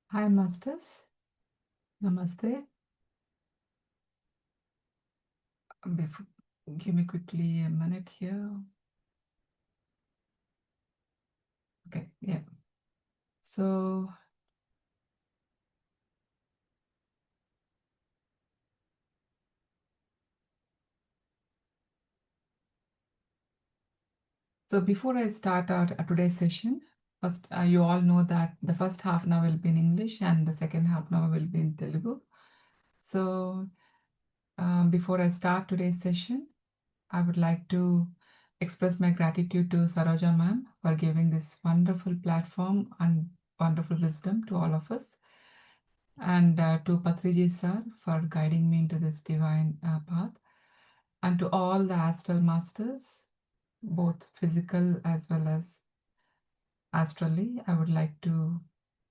Hi, Masters. Namaste. Before, give me quickly a minute here. Okay, yeah. So, so before I start our today's session, first, you all know that the first half an hour will be in English and the second half an hour will be in Telugu. So, before I start today's session, I would like to express my gratitude to Saroja ma'am for giving this wonderful platform and wonderful wisdom to all of us. And to Patriji sir for guiding me into this divine path, and to all the astral masters, both physical as well as astrally, I would like to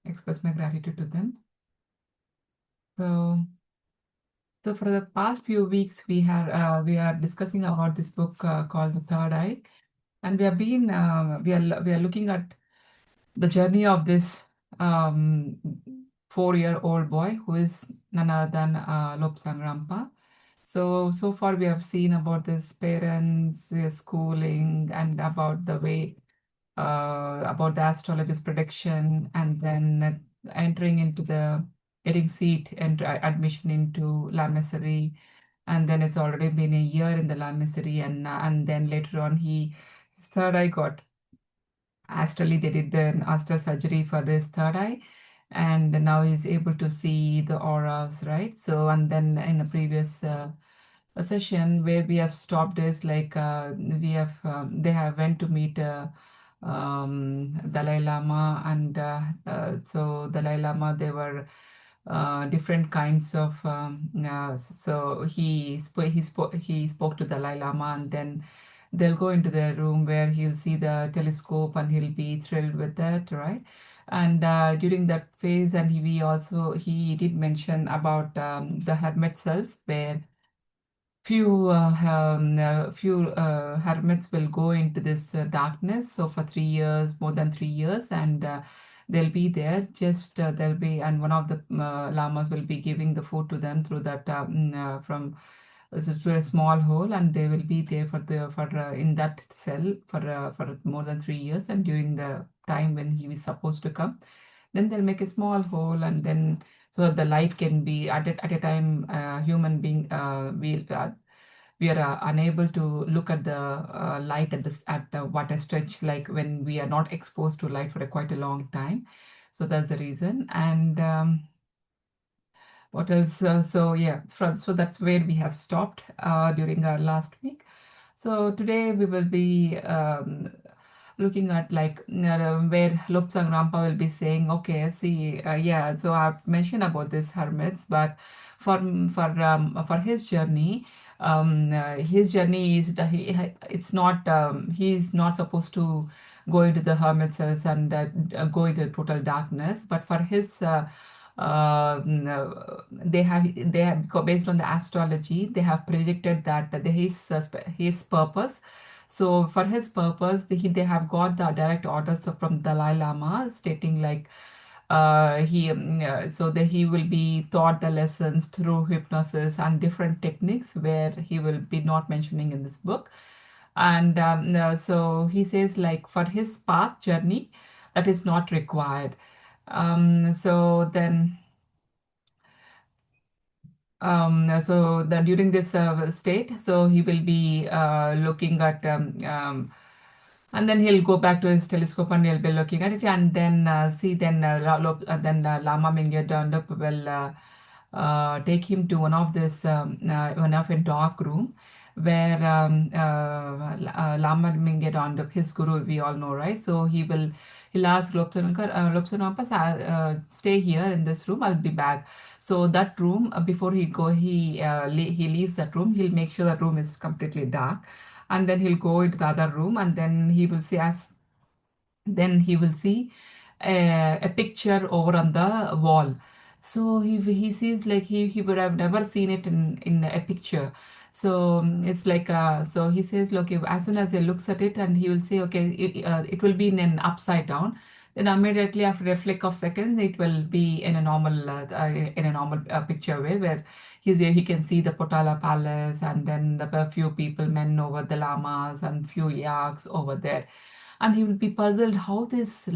express my gratitude to them. So, so for the past few weeks, we are discussing about this book called The Third Eye, and we have been we are looking at the journey of this 4-year-old boy who is none other than Lobsang Rampa. So far we have seen about his parents, his schooling, and about the way, about the astrologist prediction, and then entering into the getting seat and admission into La Messerie. And then it's already been a year in the La Messerie, and then later on his third eye got astrally. They did the astral surgery for his third eye, and now he's able to see the auras, right? So, and then in the previous a session where we have stopped is like we have they have went to meet Dalai Lama, and so Dalai Lama, they were different kinds of so he spoke to Dalai Lama, and then they'll go into the room where he'll see the telescope and he'll be thrilled with that, right? And during that phase, and he did mention about the hermit cells, where few hermits will go into this darkness. So for 3 years, more than 3 years, and they'll be there. Just they'll be, and one of the lamas will be giving the food to them through that from through a small hole, and they will be there for in that cell for more than 3 years. And during the time when he was supposed to come, then they'll make a small hole, and then so that the light can be at a time human being we are unable to look at the light at this at what a stretch, like when we are not exposed to light for quite a long time. So that's the reason. And what else? So yeah, so that's where we have stopped during our last week. So today we will be looking at like where Lobsang Rampa will be saying, okay, see, yeah, so I've mentioned about this hermits, but for for his journey is that it's not he's not supposed to go into the hermit cells and go into total darkness, but for his they have based on the astrology, they have predicted that his purpose. So for his purpose, they have got the direct orders from Dalai Lama stating like so that he will be taught the lessons through hypnosis and different techniques where he will be not mentioning in this book. And so he says like for his path journey, that is not required. So then so the during this state, so he will be looking at and then he'll go back to his telescope and he'll be looking at it, and then see then Lama Mingya Dandap will take him to one of a dark room where Lama Mingya Dandap, his guru, we all know, right? So he'll ask Lobsang, stay here in this room, I'll be back. So that room, before he leaves that room, he'll make sure that room is completely dark, and then he'll go into the other room, and then he will see a picture over on the wall. So he sees like he would have never seen it in a picture. So it's like so he says, look, as soon as he looks at it, and he will say, okay, it will be in an upside down. then immediately after a flick of seconds, it will be in a normal picture way where he can see the Potala Palace and then the few people, men over the llamas and few yaks over there, and he will be puzzled how this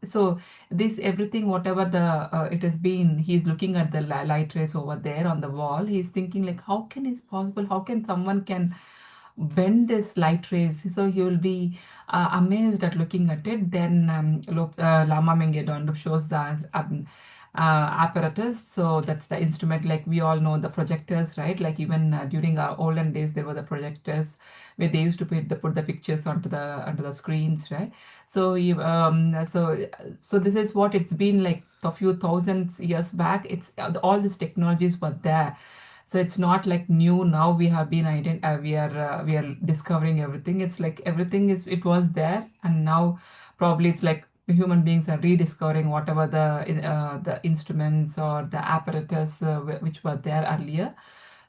so this everything whatever the it has been, he's looking at the light rays over there on the wall. He's thinking like, how can it's possible, how can someone can bend this light rays? So he will be amazed at looking at it. Then Lama Mengedon shows the apparatus. So that's the instrument, like we all know the projectors, right? Like even during our olden days there were the projectors where they used to put the pictures onto the screens, right? So so this is what it's been like a few thousands years back. It's all these technologies were there, so it's not like new. Now we have been we are discovering everything. It's like everything is, it was there, and now probably it's like the human beings are rediscovering whatever the instruments or the apparatus which were there earlier.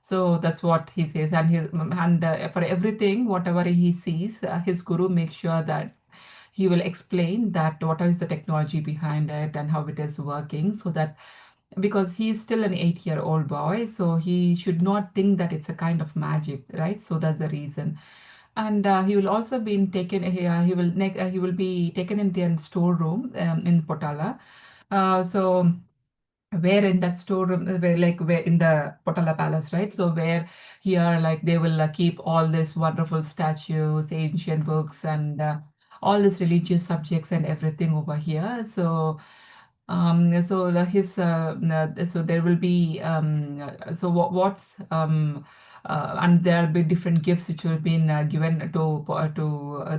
So that's what he says, and for everything whatever he sees, his guru makes sure that he will explain that what is the technology behind it and how it is working, so that because he's still an 8-year-old boy, so he should not think that it's a kind of magic, right? So that's the reason. And he will also be taken he will be taken into a storeroom in Potala. So where in that storeroom, where in the Potala Palace, right? So where here, like they will keep all these wonderful statues, ancient books, and all these religious subjects and everything over here. So so there will be so what's and there'll be different gifts which will be given to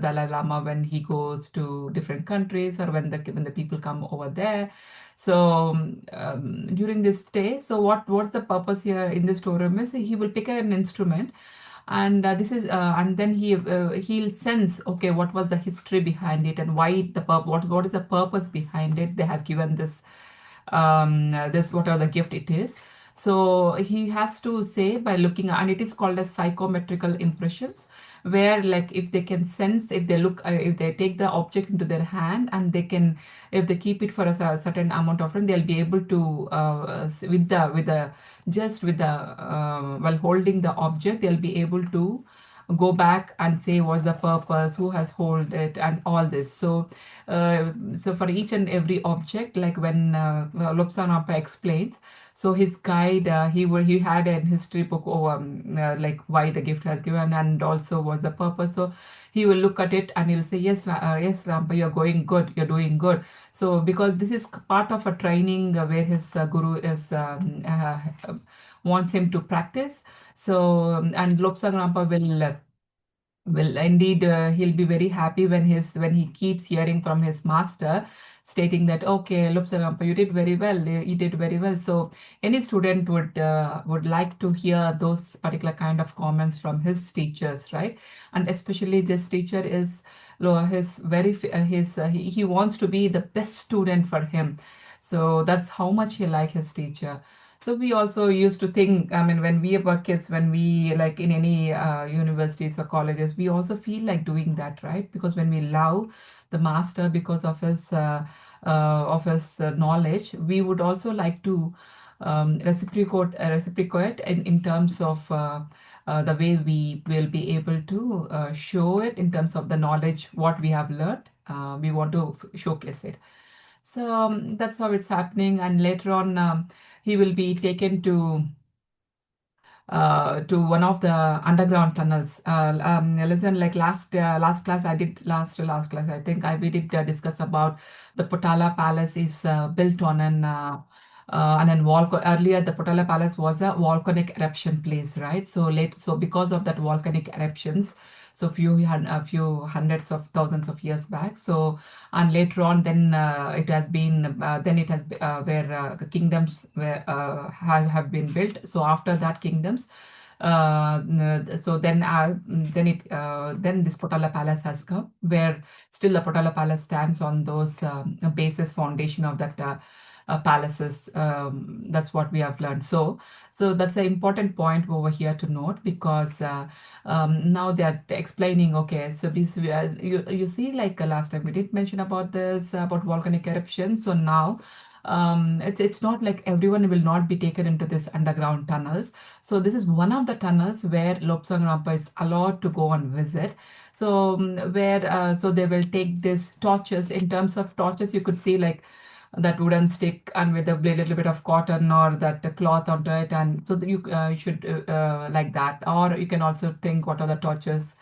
Dalai Lama when he goes to different countries, or when the people come over there. So during this stay, so what's the purpose here in this storeroom is he will pick an instrument, and and then he'll sense, okay, what was the history behind it, and why what is the purpose behind it. They have given this whatever the gift it is. So he has to say by looking, and it is called as psychometrical impressions, where like if they can sense, if they take the object into their hand, and they can, if they keep it for a certain amount of time, they'll be able to with the just with the while holding the object, they'll be able to go back and say what's the purpose, who has hold it, and all this. So for each and every object, like when Lobsang Rampa explains, so his guide, he had a history book over like why the gift has given, and also what's the purpose. So he will look at it and he'll say, yes, yes, Rampa, you're going good, you're doing good. So because this is part of a training where his guru is wants him to practice. So and Lobsang Rampa will indeed, he'll be very happy when he keeps hearing from his master, stating that, okay, Lobsang, you did very well. You did very well. So any student would like to hear those particular kind of comments from his teachers, right? And especially this teacher is his very he wants to be the best student for him. So that's how much he like his teacher. So we also used to think, I mean, when we were kids, when we like in any universities or colleges, we also feel like doing that, right? Because when we love the master because of his knowledge, we would also like to reciprocate in terms of the way we will be able to show it in terms of the knowledge, what we have learned. We want to showcase it. So that's how it's happening. And later on, he will be taken to one of the underground tunnels. Listen, like last class I did last class I think we did discuss about the Potala Palace is built on an earlier the Potala Palace was a volcanic eruption place, right? So because of that volcanic eruptions, so a few hundreds of thousands of years back. So and later on, then it has where kingdoms have been built. So after that kingdoms, So then this Potala Palace has come, where still the Potala Palace stands on those basis foundation of that palaces. That's what we have learned. So that's an important point over here to note, because now they are explaining. Okay, so this you see, like last time we did mention about this about volcanic eruption. So now it's not like everyone will not be taken into this underground tunnels. So this is one of the tunnels where Lobsang Rampa is allowed to go and visit. So where so they will take this torches. In terms of torches, you could see like that wooden stick and with a little bit of cotton or that cloth onto it, and so that you should like that. Or you can also think what are the torches.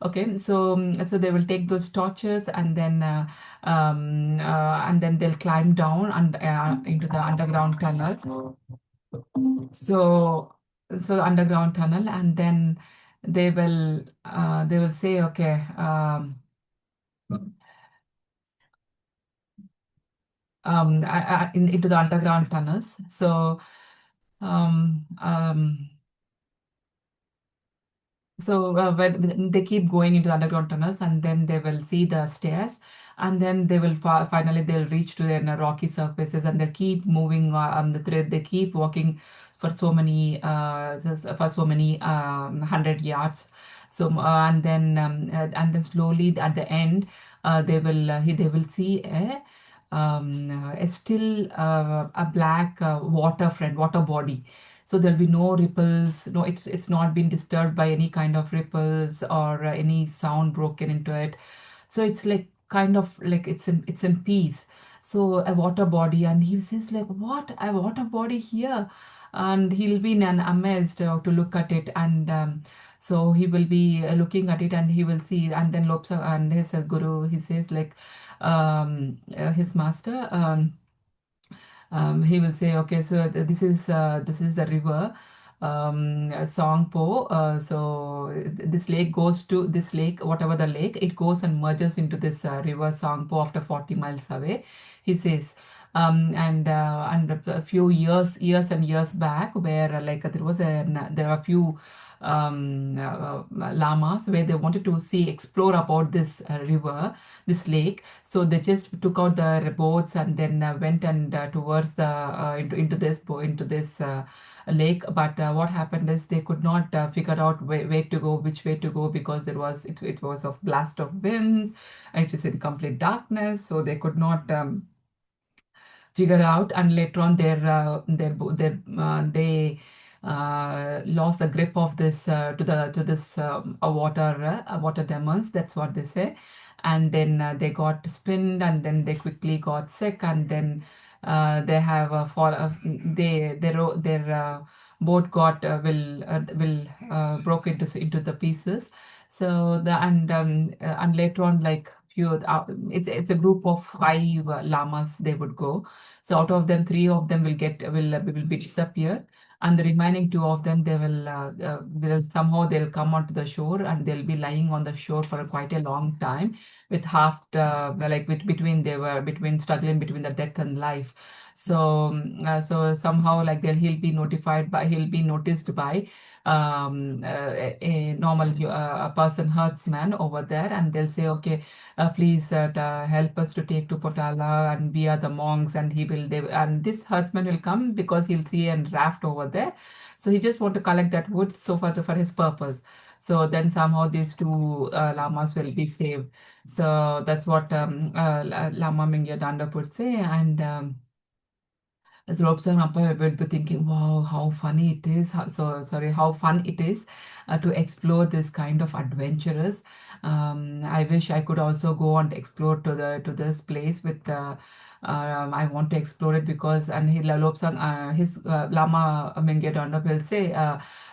Okay, so so they will take those torches, and then they'll climb down and into the underground tunnel. So underground tunnel, and then they will say, okay, into the underground tunnels. Um, um, when they keep going into the underground tunnels, and then they will see the stairs, and then they will finally they'll reach to the rocky surfaces, and they keep moving on the thread. They keep walking for so many 100 yards. So and then slowly at the end, they will see a still a black water body. So there'll be no ripples. No, it's not been disturbed by any kind of ripples or any sound broken into it. So it's like kind of like it's in peace. So a water body, and he says like, what, a water body here? And he'll be amazed to look at it, and so he will be looking at it, and he will see. And then Lobsa and his guru, he says like, his master. He will say, okay, so this is the river, Songpo. So this lake goes to this lake, whatever the lake, it goes and merges into this river Songpo after 40 miles away. He says, and a few years and years back, where like there were a few lamas where they wanted to explore about this river, this lake. So they just took out the boats, and then went and towards the into this lake. But what happened is they could not figure out where to go, which way to go, because it was of blast of winds, and it is in complete darkness. So they could not figure out, and later on they lost the grip of this to this water demons. That's what they say. And then they got spinned, and then they quickly got sick, and then they have fall their boat got will broke into the pieces. So the and later on, like few it's a group of five llamas they would go. So out of them, three of them will be disappear, and the remaining two of them, will somehow they'll come onto the shore, and they'll be lying on the shore for quite a long time, with between they were between struggling between the death and life. So somehow like he'll be noticed by a normal a person herdsman over there, and they'll say, okay, please help us to take to Potala, and we are the monks. And and this herdsman will come because he'll see a raft over there. So he just want to collect that wood, so for his purpose. So then somehow these two lamas will be saved. So that's what Lama Mingya Danda would say. And as Robson Rappa will be thinking, wow, how funny it is. How fun it is to explore this kind of adventurous. I wish I could also go and explore to this place with. I want to explore it because, and Lobsang, his Lama Mingya Danda will say,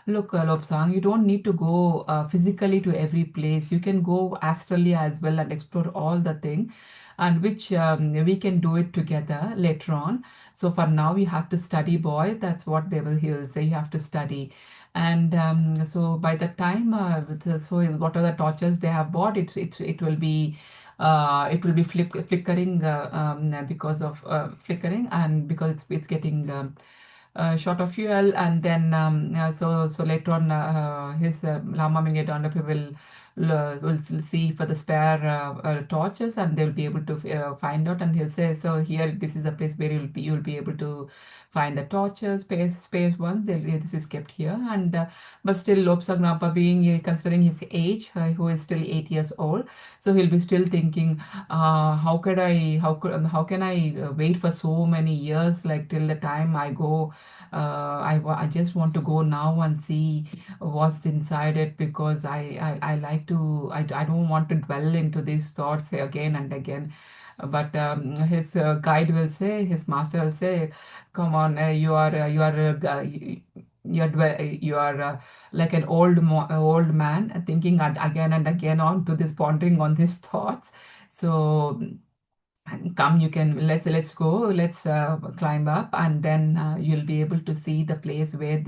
look, Lobsang, you don't need to go physically to every place. You can go astrally as well and explore all the thing, and which we can do it together later on. So for now, you have to study, boy. That's what he will say. You have to study. And so by the time, so what are the torches they have bought? It will be flickering because of flickering, and because it's getting short of fuel, and then so later on his Lama Mingedonda will see for the spare torches, and they'll be able to find out, and he'll say, so here this is a place where you'll be able to find the torches, space ones. This is kept here, and but still Lobsang Rampa, being considering his age, who is still 8 years old, so he'll be still thinking, how can I wait for so many years, like till the time I go. I just want to go now and see what's inside it, because I like to, I don't want to dwell into these thoughts again and again. But his guide will say, his master will say, come on, you are like an old man thinking again and again on to this, pondering on these thoughts. So come, you can, let's go, let's climb up, and then you'll be able to see the place where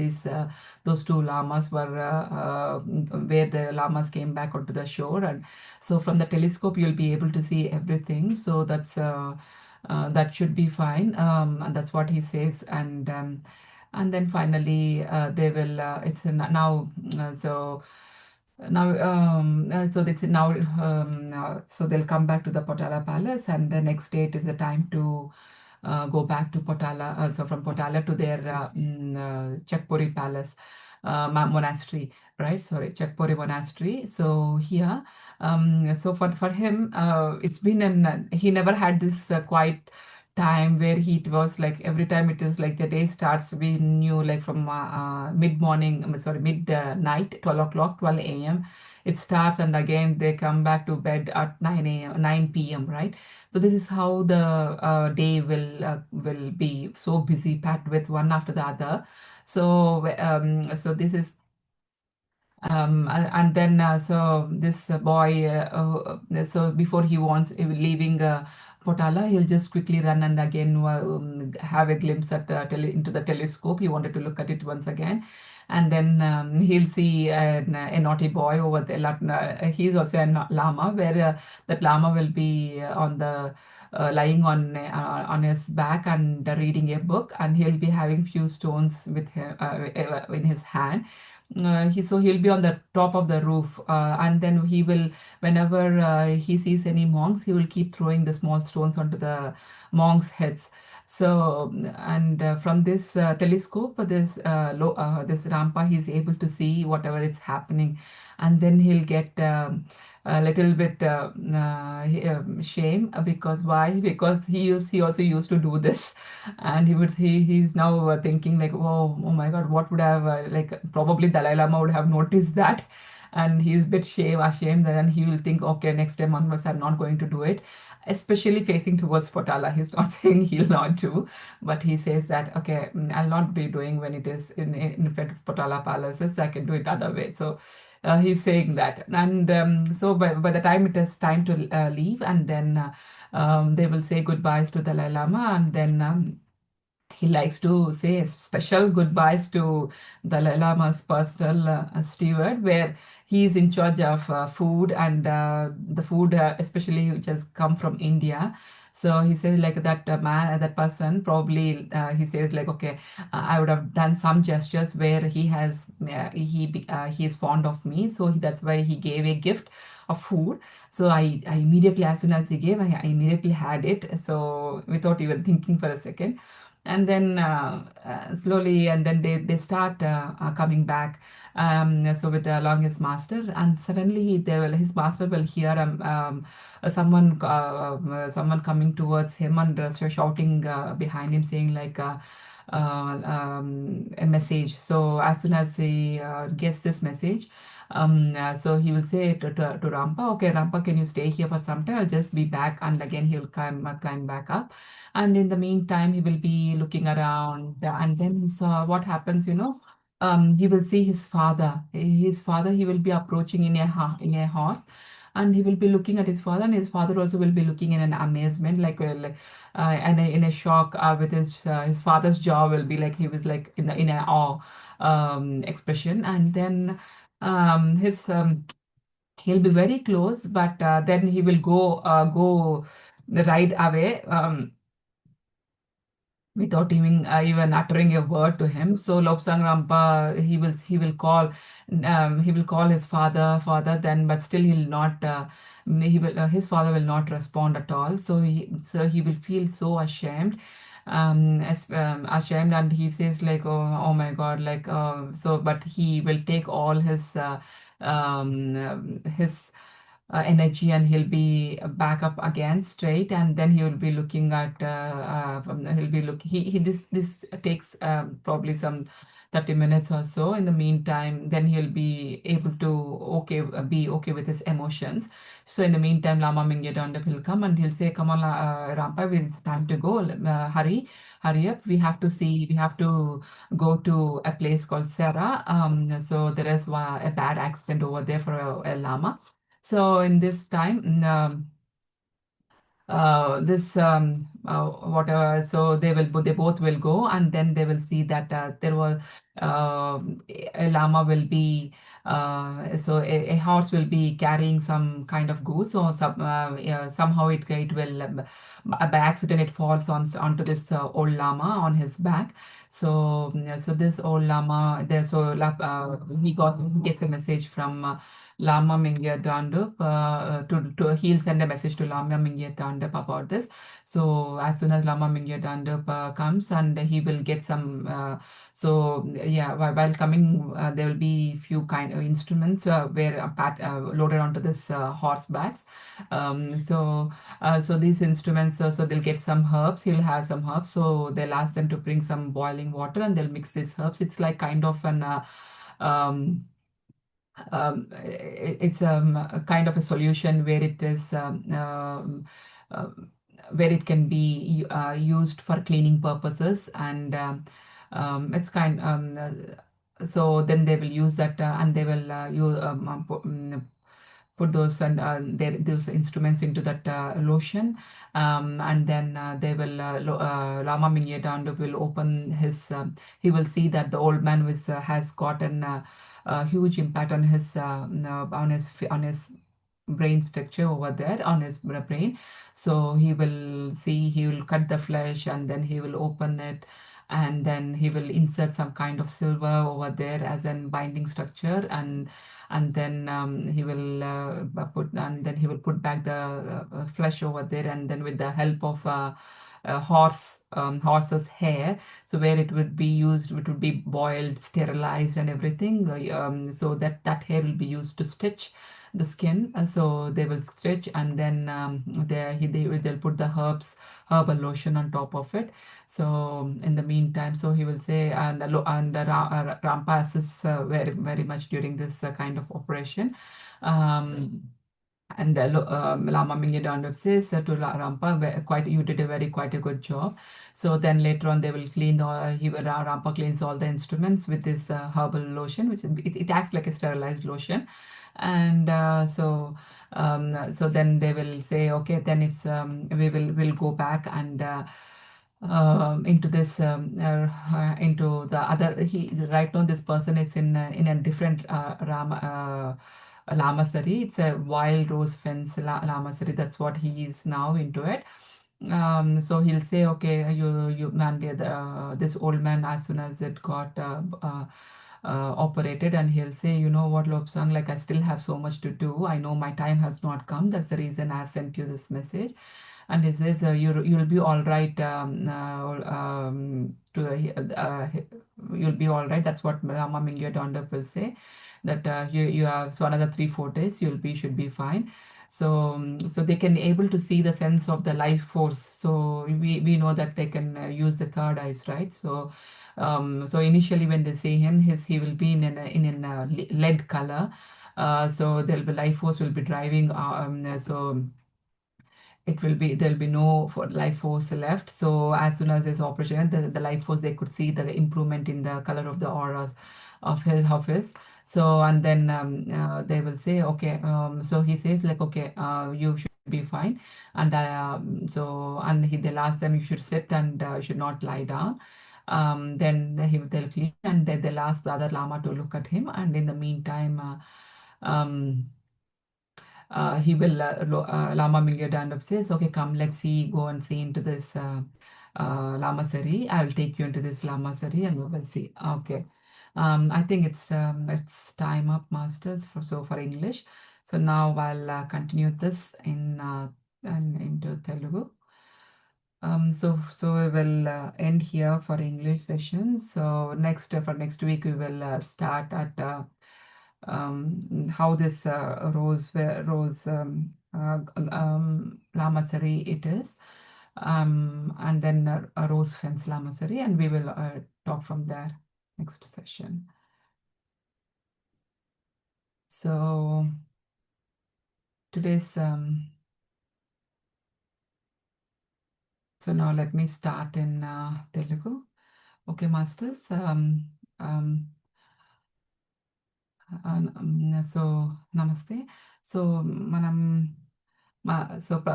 those two llamas were, where the llamas came back onto the shore. And so from the telescope you'll be able to see everything, so that should be fine, and that's what he says. And then finally they will it's now so now so that's now so they'll come back to the Potala Palace, and the next date is the time to go back to Potala, so from Potala to their Chakpuri Palace, monastery, right? Sorry, Chakpuri Monastery. So here, so for him, it's been he never had this quiet time where he, it was like every time it is like the day starts, we knew like from mid morning, sorry, mid night, 12 o'clock, 12 a.m. it starts, and again they come back to bed at 9 a.m., 9 p.m., right? So this is how the day will be so busy, packed with one after the other. So so this is and then so this boy so before he wants leaving Potala, he'll just quickly run and again have a glimpse at into the telescope. He wanted to look at it once again, and then he'll see a naughty boy over there. He's also a lama, where that lama will be on the lying on his back and reading a book, and he'll be having few stones with him in his hand. So he'll be on the top of the roof, and then he will, whenever he sees any monks, he will keep throwing the small stones onto the monks' heads. So and from this telescope, this Rampa, he's able to see whatever is happening, and then he'll get a little bit shame, because why? Because he also used to do this, and he's now thinking like, oh my God, what would have like probably Dalai Lama would have noticed that, and he's a bit ashamed. Then he will think, okay, next time onwards I'm not going to do it, especially facing towards Potala. He's not saying he'll not do, but he says that, okay, I'll not be doing when it is in front of Potala palaces. I can do it other way. So he's saying that, and so by the time it is time to leave, and then they will say goodbyes to Dalai Lama, and then he likes to say special goodbyes to Dalai Lama's personal steward, where he is in charge of food, and the food, especially which has come from India. So he says like that that person probably he says like, okay, I would have done some gestures where he is fond of me, so that's why he gave a gift of food. So I immediately, as soon as he gave, I immediately had it. So without even thinking for a second, and then slowly, and then they start coming back, so with along his master, and suddenly his master will hear someone coming towards him, and shouting behind him, saying like a message. So as soon as he gets this message, so he will say to Rampa, okay, Rampa, can you stay here for some time? I'll just be back. And again, he'll climb back up. And in the meantime, he will be looking around. And then so what happens, he will see his father. His father, he will be approaching in a horse. And he will be looking at his father, and his father also will be looking in an amazement, and in a shock. With his father's jaw will be like he was like in a awe expression, and then his he'll be very close, but then he will go right away. without even uttering a word to him. So Lobsang Rampa, he will call his father. Then, but still he'll not. He will his father will not respond at all. So he will feel so ashamed. Ashamed, and he says like, oh my God, like, but he will take all his energy, and he'll be back up again straight, and then he will be looking at he'll be look he this takes probably some 30 minutes or so. In the meantime, then he'll be able to be okay with his emotions. So in the meantime, Lama Mingya will come, and he'll say, come on, Rampa, it's time to go. Hurry up, we have to go to a place called Sarah. So there is a bad accident over there for a llama. So in this time, this whatever, so they both will go, and then they will see that there was a llama will be so a horse will be carrying some kind of goose, or yeah, somehow it will by accident it falls onto this old llama on his back. So so this old llama there, so he gets a message from Lama Mingya Dandup to he'll send a message to Lama Mingya Dandup about this. So as soon as Lama Mingya Dandup comes, and he will get some so yeah, while coming there will be few kind of instruments where loaded onto this horsebacks. So these instruments, so they'll get some herbs. He'll have some herbs, so they'll ask them to bring some boiling water, and they'll mix these herbs. It's like kind of an um, it's a kind of a solution where it is where it can be used for cleaning purposes, and it's kind so then they will use that, and they will put those and those instruments into that lotion, and then they will Lama Mingyadanda will open his he will see that the old man has gotten a huge impact on his on his brain structure over there on his brain. So he will cut the flesh, and then he will open it, and then he will insert some kind of silver over there as an binding structure, and then he will put back the flesh over there, and then with the help of a horse's hair, so where it would be used, it would be boiled, sterilized, and everything, so that hair will be used to stitch the skin. So they will stitch, and then they'll put the herbal lotion on top of it. So in the meantime, so he will say, Rampa assists very very much during this kind of operation. Um, and Lama Mingya says to Rampa, quite you did a very quite a good job. So then later on they will clean Rampa cleans all the instruments with this herbal lotion, which it acts like a sterilized lotion. And so then they will say, okay, then it's we'll go back and into this into the other he right now this person is in a different Lamasari. It's a wild rose fence Lamasari. That's what he is now into it. So he'll say, okay, you man, this old man, as soon as it got operated, and he'll say, you know what, Lobsang, like I still have so much to do. I know my time has not come. That's the reason I've sent you this message. And he says, you'll be all right. You'll be all right. That's what Rama Mingya Dondup will say. That you have so another 3 4 days should be fine. So so they can able to see the sense of the life force. So we know that they can use the third eyes, right? So initially when they see him, he will be in a lead color. So there'll be life force will be driving. So there'll be no for life force left. So as soon as this operation, the life force, they could see the improvement in the color of the auras of his. So and then they will say, okay, so he says like, okay, you should be fine. And they'll ask them, you should sit, and you should not lie down. Then they'll clean, and then they'll ask the other lama to look at him. And in the meantime, um, Lama Mingyodandop says, okay, come, let's see, go and see into this Lama Sari. I will take you into this Lama Sari and we will see. Okay. I think it's time up, masters, for English. So now I'll continue this into Telugu. So we will end here for English session. So for next week we will start at how this Lamasari it is, and then a rose fence Lamasari, and we will talk from there next session. So today's so now let me start in Telugu. Okay, masters. So నమస్తే. So మనం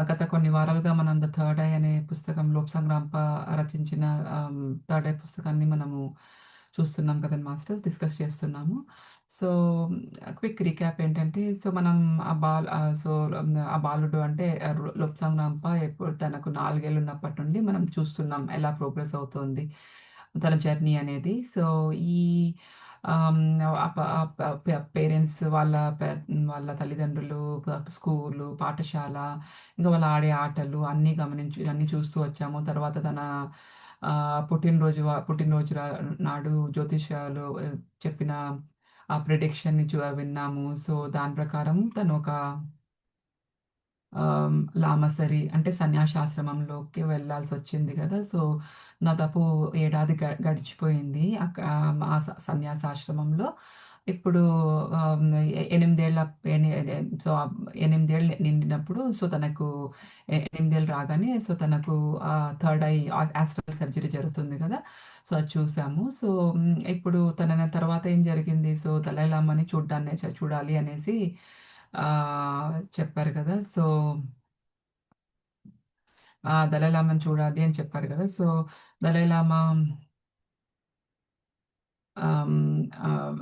గత కొన్ని వారాలుగా మనం 'the third I' అనే పుస్తకం లోప్సాంగ్ రాంప రచించిన 'third I' పుస్తకాన్ని మనము చూస్తున్నాం కదండీ మాస్టర్స్, డిస్కస్ చేస్తున్నాము. సో క్విక్ రీక్యాప్ ఏంటంటే, సో మనం ఆ బాలుడు అంటే లోప్సాంగ్ రాంప ఎప్పుడు తనకు 4 ఏళ్ళు ఉన్నప్పటి నుండి మనం చూస్తున్నాం ఎలా ప్రోగ్రెస్ అవుతోంది తన జర్నీ అనేది. సో ఈ ఆహ్, పేరెంట్స్ వాళ్ళ తల్లిదండ్రులు, స్కూలు, పాఠశాల, ఇంకా వాళ్ళు ఆడే ఆటలు అన్నీ చూస్తూ వచ్చాము. తర్వాత తన పుట్టినరోజు నాడు జ్యోతిష్యాలు చెప్పిన ఆ ప్రిడిక్షన్‌ని విన్నాము. సో దాని ప్రకారం తను ఒక లామసరి అంటే సన్యాసాశ్రమంలోకి వెళ్ళాల్సొచ్చింది గదా! సో, దాదాపు ఏడాది గడిచిపోయింది. ఆ సన్యాసాశ్రమంలో. ఇప్పుడు ఆహ్, ఎ 8 ఏళ్ల ఎని ఎ సో, 8 ఏళ్ళు నిండినప్పుడు తనకు 8 ఏళ్ళు రాగానే తనకు థర్డ్ ఐ యాస్ట్రల్ సర్జరీ జరుగుతుంది గదా! సో, అది చూసాము. సో, ఇప్పుడు తర్వాత ఏం జరిగింది? సో, దలైలామాని చూడాలి అనేసి చెప్పారు కదా! సో, దలైలామాని చూడాలి అని చెప్పారు కదా! సో, దలైలామా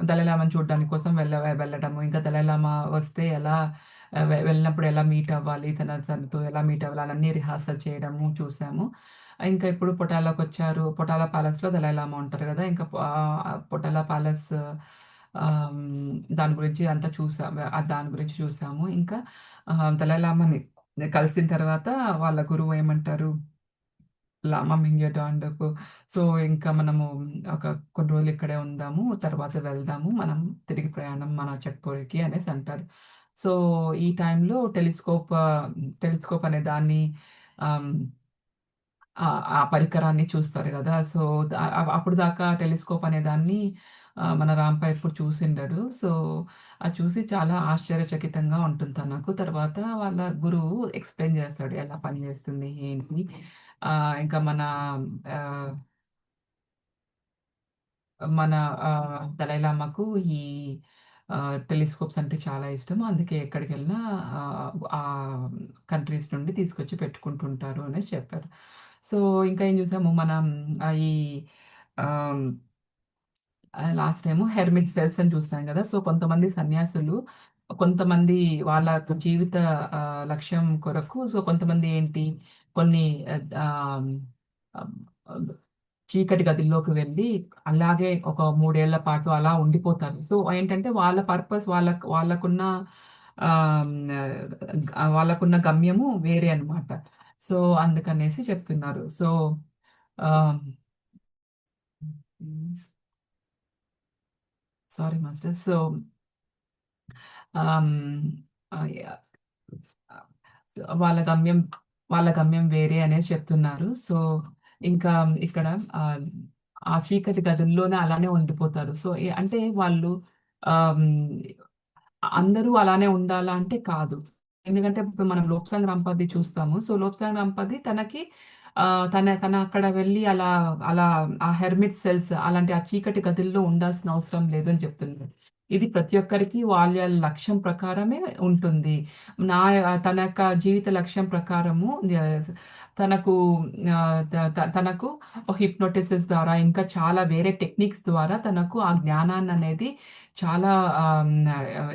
దలైలామాని చూడడానికి కోసం వెళ్ళడము. ఇంకా దలైలామా వస్తే ఎలా వెళ్ళినప్పుడు ఎలా మీట్ అవ్వాలి, తనతో ఎలా మీట్ అవ్వాలి అన్నీ రిహార్సల్ చేయడము చూసాము. ఇంకా ఇప్పుడు పొటాలా ప్యాలెస్‌లో దలైలామా ఉంటారు గదా! ఇంకా పొటాలా ప్యాలెస్ దాని గురించి అంతా దాని గురించి చూసాము. ఇంకా దలైలామాని కలిసిన తర్వాత వాళ్ళ గురువు ఏమంటారు? లామా మింగ్యో డాండపు. సో, ఇంకా మనము కొన్ని రోజులు ఇక్కడే ఉందాము. తర్వాత వెళ్దాము. మనం తిరిగి ప్రయాణం మన చెట్‌పొరికి అనేసి అంటారు. సో, ఈ టైంలో టెలిస్కోప్ అనే దాన్ని ఆహ్, ఆ పరికరాన్ని చూస్తారు గదా! సో, అప్పుడు దాకా టెలిస్కోప్ అనే దాన్ని మన రాంప ఎప్పుడు చూసిండడు. సో, అది చూసి చాలా ఆశ్చర్యచకితంగా ఉంటుంది తనకు. తర్వాత వాళ్ళ గురువు ఎక్స్‌ప్లెయిన్ చేస్తాడు. ఎలా పనిచేస్తుంది ఏంటి? ఇంకా ఆహ్, మన దలైలామాకు ఈ టెలిస్కోప్స్ అంటే చాలా ఇష్టం. అందుకే ఎక్కడికెళ్ళినా ఆ కంట్రీస్ నుండి తీసుకొచ్చి పెట్టుకుంటుంటారు అనేసి చెప్పారు. సో, ఇంకా ఏం చూసాము మనం ఈ ఆహ్, లాస్ట్ టైము హెర్మిట్ సెల్స్ అని చూసాం గదా! సో, కొంతమంది సన్యాసులు, కొంతమంది వాళ్ళ జీవిత లక్ష్యం కొరకు కొంతమంది ఏంటి కొన్ని ఆహ్, ఆహ్, చీకటి గదిలోకి వెళ్ళి అలాగే ఒక 3 ఏళ్ల పాటు అలా ఉండిపోతారు. సో, ఏంటంటే వాళ్ళ పర్పస్ వాళ్ళకున్న వాళ్ళకున్న గమ్యము వేరే అన్నమాట. సో, అందుకనేసి చెప్తున్నారు. సో, ఆహ్, సారీ మాస్టర్. సో, ఆహ్, యాహ్! వాళ్ళ గమ్యం వాళ్ళ గమ్యం వేరే అనేసి చెప్తున్నారు. సో, ఇంకా ఇక్కడ ఆహ్, ఆ చీకటి గదుల్లోనే అలానే ఉండిపోతారు. సో, అంటే వాళ్ళు ఆహ్, అందరూ అలానే ఉండాలా అంటే కాదు. ఎందుకంటే ఇప్పుడు మనం 'లోక్సాంగ్ రంపది' చూస్తాము. సో, 'లోక్సాంగ్ రంపది' తనకి తన తన అక్కడ వెళ్లి అలా ఆ హెర్మిట్ సెల్స్ అలాంటి ఆ చీకటి గదుల్లో ఉండాల్సిన అవసరం లేదని చెప్తున్నారు. ఇది ప్రతి ఒక్కరికి వాళ్ళ లక్ష్యం ప్రకారమే ఉంటుంది. నా తన యొక్క జీవిత లక్ష్యం ప్రకారము తనకు తనకు హిప్నోటిసిస్ ద్వారా ఇంకా చాలా వేరే టెక్నిక్స్ ద్వారా తనకు ఆ జ్ఞానాన్ని అనేది చాలా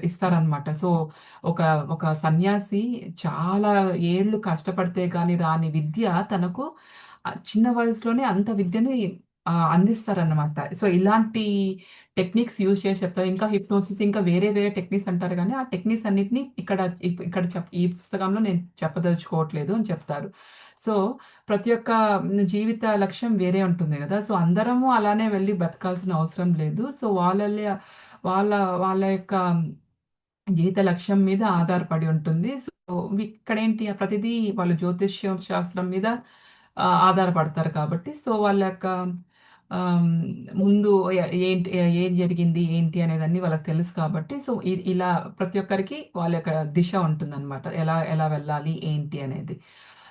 ఇస్తారనమాట. సో ఒక ఒక సన్యాసి చాలా ఏళ్ళు కష్టపడితే గాని రాని విద్య తనకు చిన్న వయసులోనే అంత విద్యని అందిస్తారనమాట. సో ఇలాంటి టెక్నిక్స్ యూజ్ చేసి చెప్తారు. ఇంకా హిప్నోసిస్ ఇంకా వేరే వేరే టెక్నిక్స్ అంటారు గానీ, ఆ టెక్నిక్స్ అన్నిటిని ఇక్కడ ఈ పుస్తకంలో నేను చెప్పదలుచుకోవట్లేదు అని చెప్తారు. సో, ప్రతి ఒక్క జీవిత లక్ష్యం వేరే ఉంటుంది గదా! సో, అందరము అలానే వెళ్లి బతకాల్సిన అవసరం లేదు. సో, వాళ్ళ వాళ్ళ యొక్క జీవిత లక్ష్యం మీద ఆధారపడి ఉంటుంది. సో, ఇక్కడేంటి ప్రతిదీ వాళ్ళు జ్యోతిష్యం శాస్త్రం మీద ఆధారపడతారు కాబట్టి, సో, వాళ్ళ యొక్క ఆహ్, ముందు ఏం జరిగింది, ఏంటి అనేదన్నీ వాళ్ళకి తెలుసు కాబట్టి, సో, ఇలా ప్రతి ఒక్కరికి వాళ్ళ యొక్క దిశ ఉంటుందనమాట. ఎలా ఎలా వెళ్ళాలి, ఏంటి అనేది.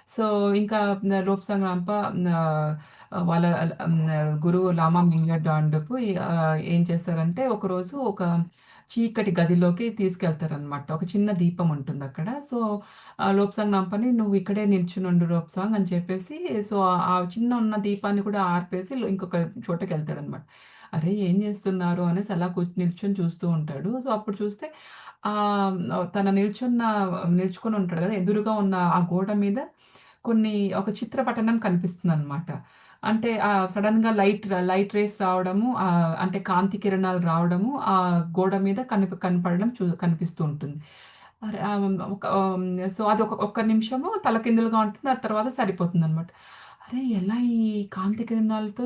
సో, ఇంకా లోప్సాంగ్ రాంప ఆహ్, వాళ్ళ గురువు లామా మింగర్ డాండపు ఏం చేశారంటే, ఒకరోజు ఒక చీకటి గదిలోకి తీసుకెళ్తారనమాట. ఒక చిన్న దీపం ఉంటుందక్కడ. సో, లోప్సాంగ్ నంపని "నువ్వు ఇక్కడే నిల్చునుండు లోప్సాంగ్" అని చెప్పేసి సో, ఆ చిన్న ఉన్న దీపాన్ని కూడా ఆర్పేసి ఇంకొక చోటకెళ్తాడనమాట. అరే! ఏం చేస్తున్నారు అనేసి అలా నిల్చొని చూస్తూ ఉంటాడు. సో, అప్పుడు చూస్తే తన నిల్చుకొని ఉంటాడు కదా! ఎదురుగా ఉన్న ఆ గోడ మీద ఒక చిత్రపటం కనిపిస్తుందనమాట. అంటే సడెన్‌గా లైట్ రేస్ రావడము అంటే కాంతి కిరణాలు రావడము గోడ మీద కనపడడం కనిపిస్తూ ఉంటుంది. అరె! ఒక సో, అది ఒక్క నిమిషము తలకిందులుగా ఉంటుంది. ఆ తర్వాత సరిపోతుందనమాట. అరే! ఎలా ఈ కాంతి కిరణాలతో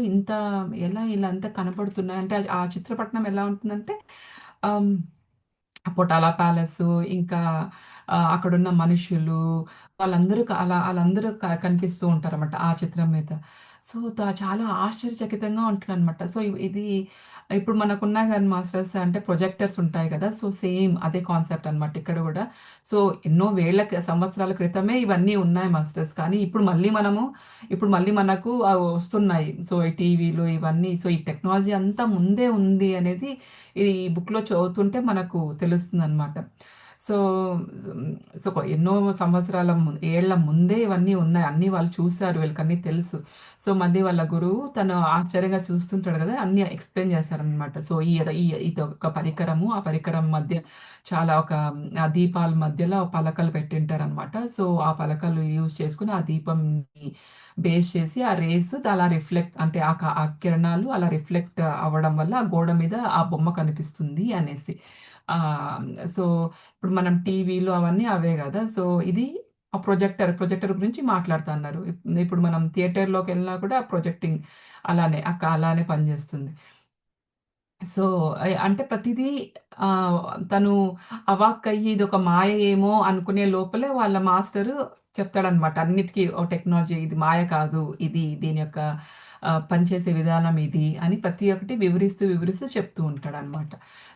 ఇలా అంతా కనపడుతున్నాయి అంటే ఆ చిత్రపటం ఎలా ఉంటుందంటే ఆహ్, పొటాలా ప్యాలెసు ఇంకా అక్కడున్న మనుషులు ఆళ్ళందరూ కనిపిస్తూ ఉంటారన్నమాట ఆ చిత్రం మీద. సో, చాలా ఆశ్చర్యచకితంగా ఉంటాడన్నమాట. సో, ఇది ఇప్పుడు మనకున్నాయి గాని మాస్టర్స్ అంటే ప్రొజెక్టర్స్ ఉంటాయి గదా! సో, సేమ్ అదే కాన్సెప్ట్ అన్నమాట ఇక్కడ గూడా. సో, ఎన్నో సంవత్సరాల క్రితమే ఇవన్నీ ఉన్నాయి మాస్టర్స్. కానీ ఇప్పుడు మళ్ళీ మనకు వస్తున్నాయి. సో, ఈ టీవీలు ఇవన్నీ. సో, ఈ టెక్నాలజీ అంతా ముందే ఉంది అనేది ఈ బుక్‌లో చదువుతుంటే మనకు తెలుస్తుందనమాట. సో, ఎన్నో ఏళ్ల ముందే ఇవన్నీ ఉన్నాయి. అన్నీ వాళ్ళు చూసారు. వీళ్ళకన్నీ తెలుసు. సో, మళ్ళీ వాళ్ళ గురువు తను ఆశ్చర్యంగా చూస్తుంటాడు గదా! అన్నీ ఎక్స్‌ప్లెయిన్ చేశారనమాట. సో, ఇదొక పరికరము. ఆ పరికరం మధ్య చాలా ఆ దీపాల మధ్యలో పలకలు పెట్టింటారనమాట. సో, ఆ పలకలు యూజ్ చేసుకొని ఆ దీపంని బేస్ చేసి ఆ రేస్ అలా రిఫ్లెక్ట్ అంటే ఆ కిరణాలు అలా రిఫ్లెక్ట్ అవ్వడం వల్ల ఆ గోడ మీద ఆ బొమ్మ కనిపిస్తుంది అనేసి. ఆహ్, సో, ఇప్పుడు మనం టీవీలు అవన్నీ అవే గదా! సో, ఇది ఆ ప్రొజెక్టర్ గురించి మాట్లాడుతన్నారు. ఇప్పుడు మనం థియేటర్‌లోకెళ్ళినా కూడా ప్రొజెక్టింగ్ అలానే పనిజేస్తుంది. సో, అంటే ప్రతిదీ ఆహ్, తను అవాక్కయ్యి ఇదొక మాయ ఏమో అనుకునే లోపలే వాళ్ళ మాస్టరు చెప్తాడనమాట. అన్నిటికి టెక్నాలజీ ఇది మాయ కాదు. దీని యొక్క పనిచేసే విధానం ఇది అని ప్రతి ఒక్కటి వివరిస్తూ చెప్తూ ఉంటాడనమాట.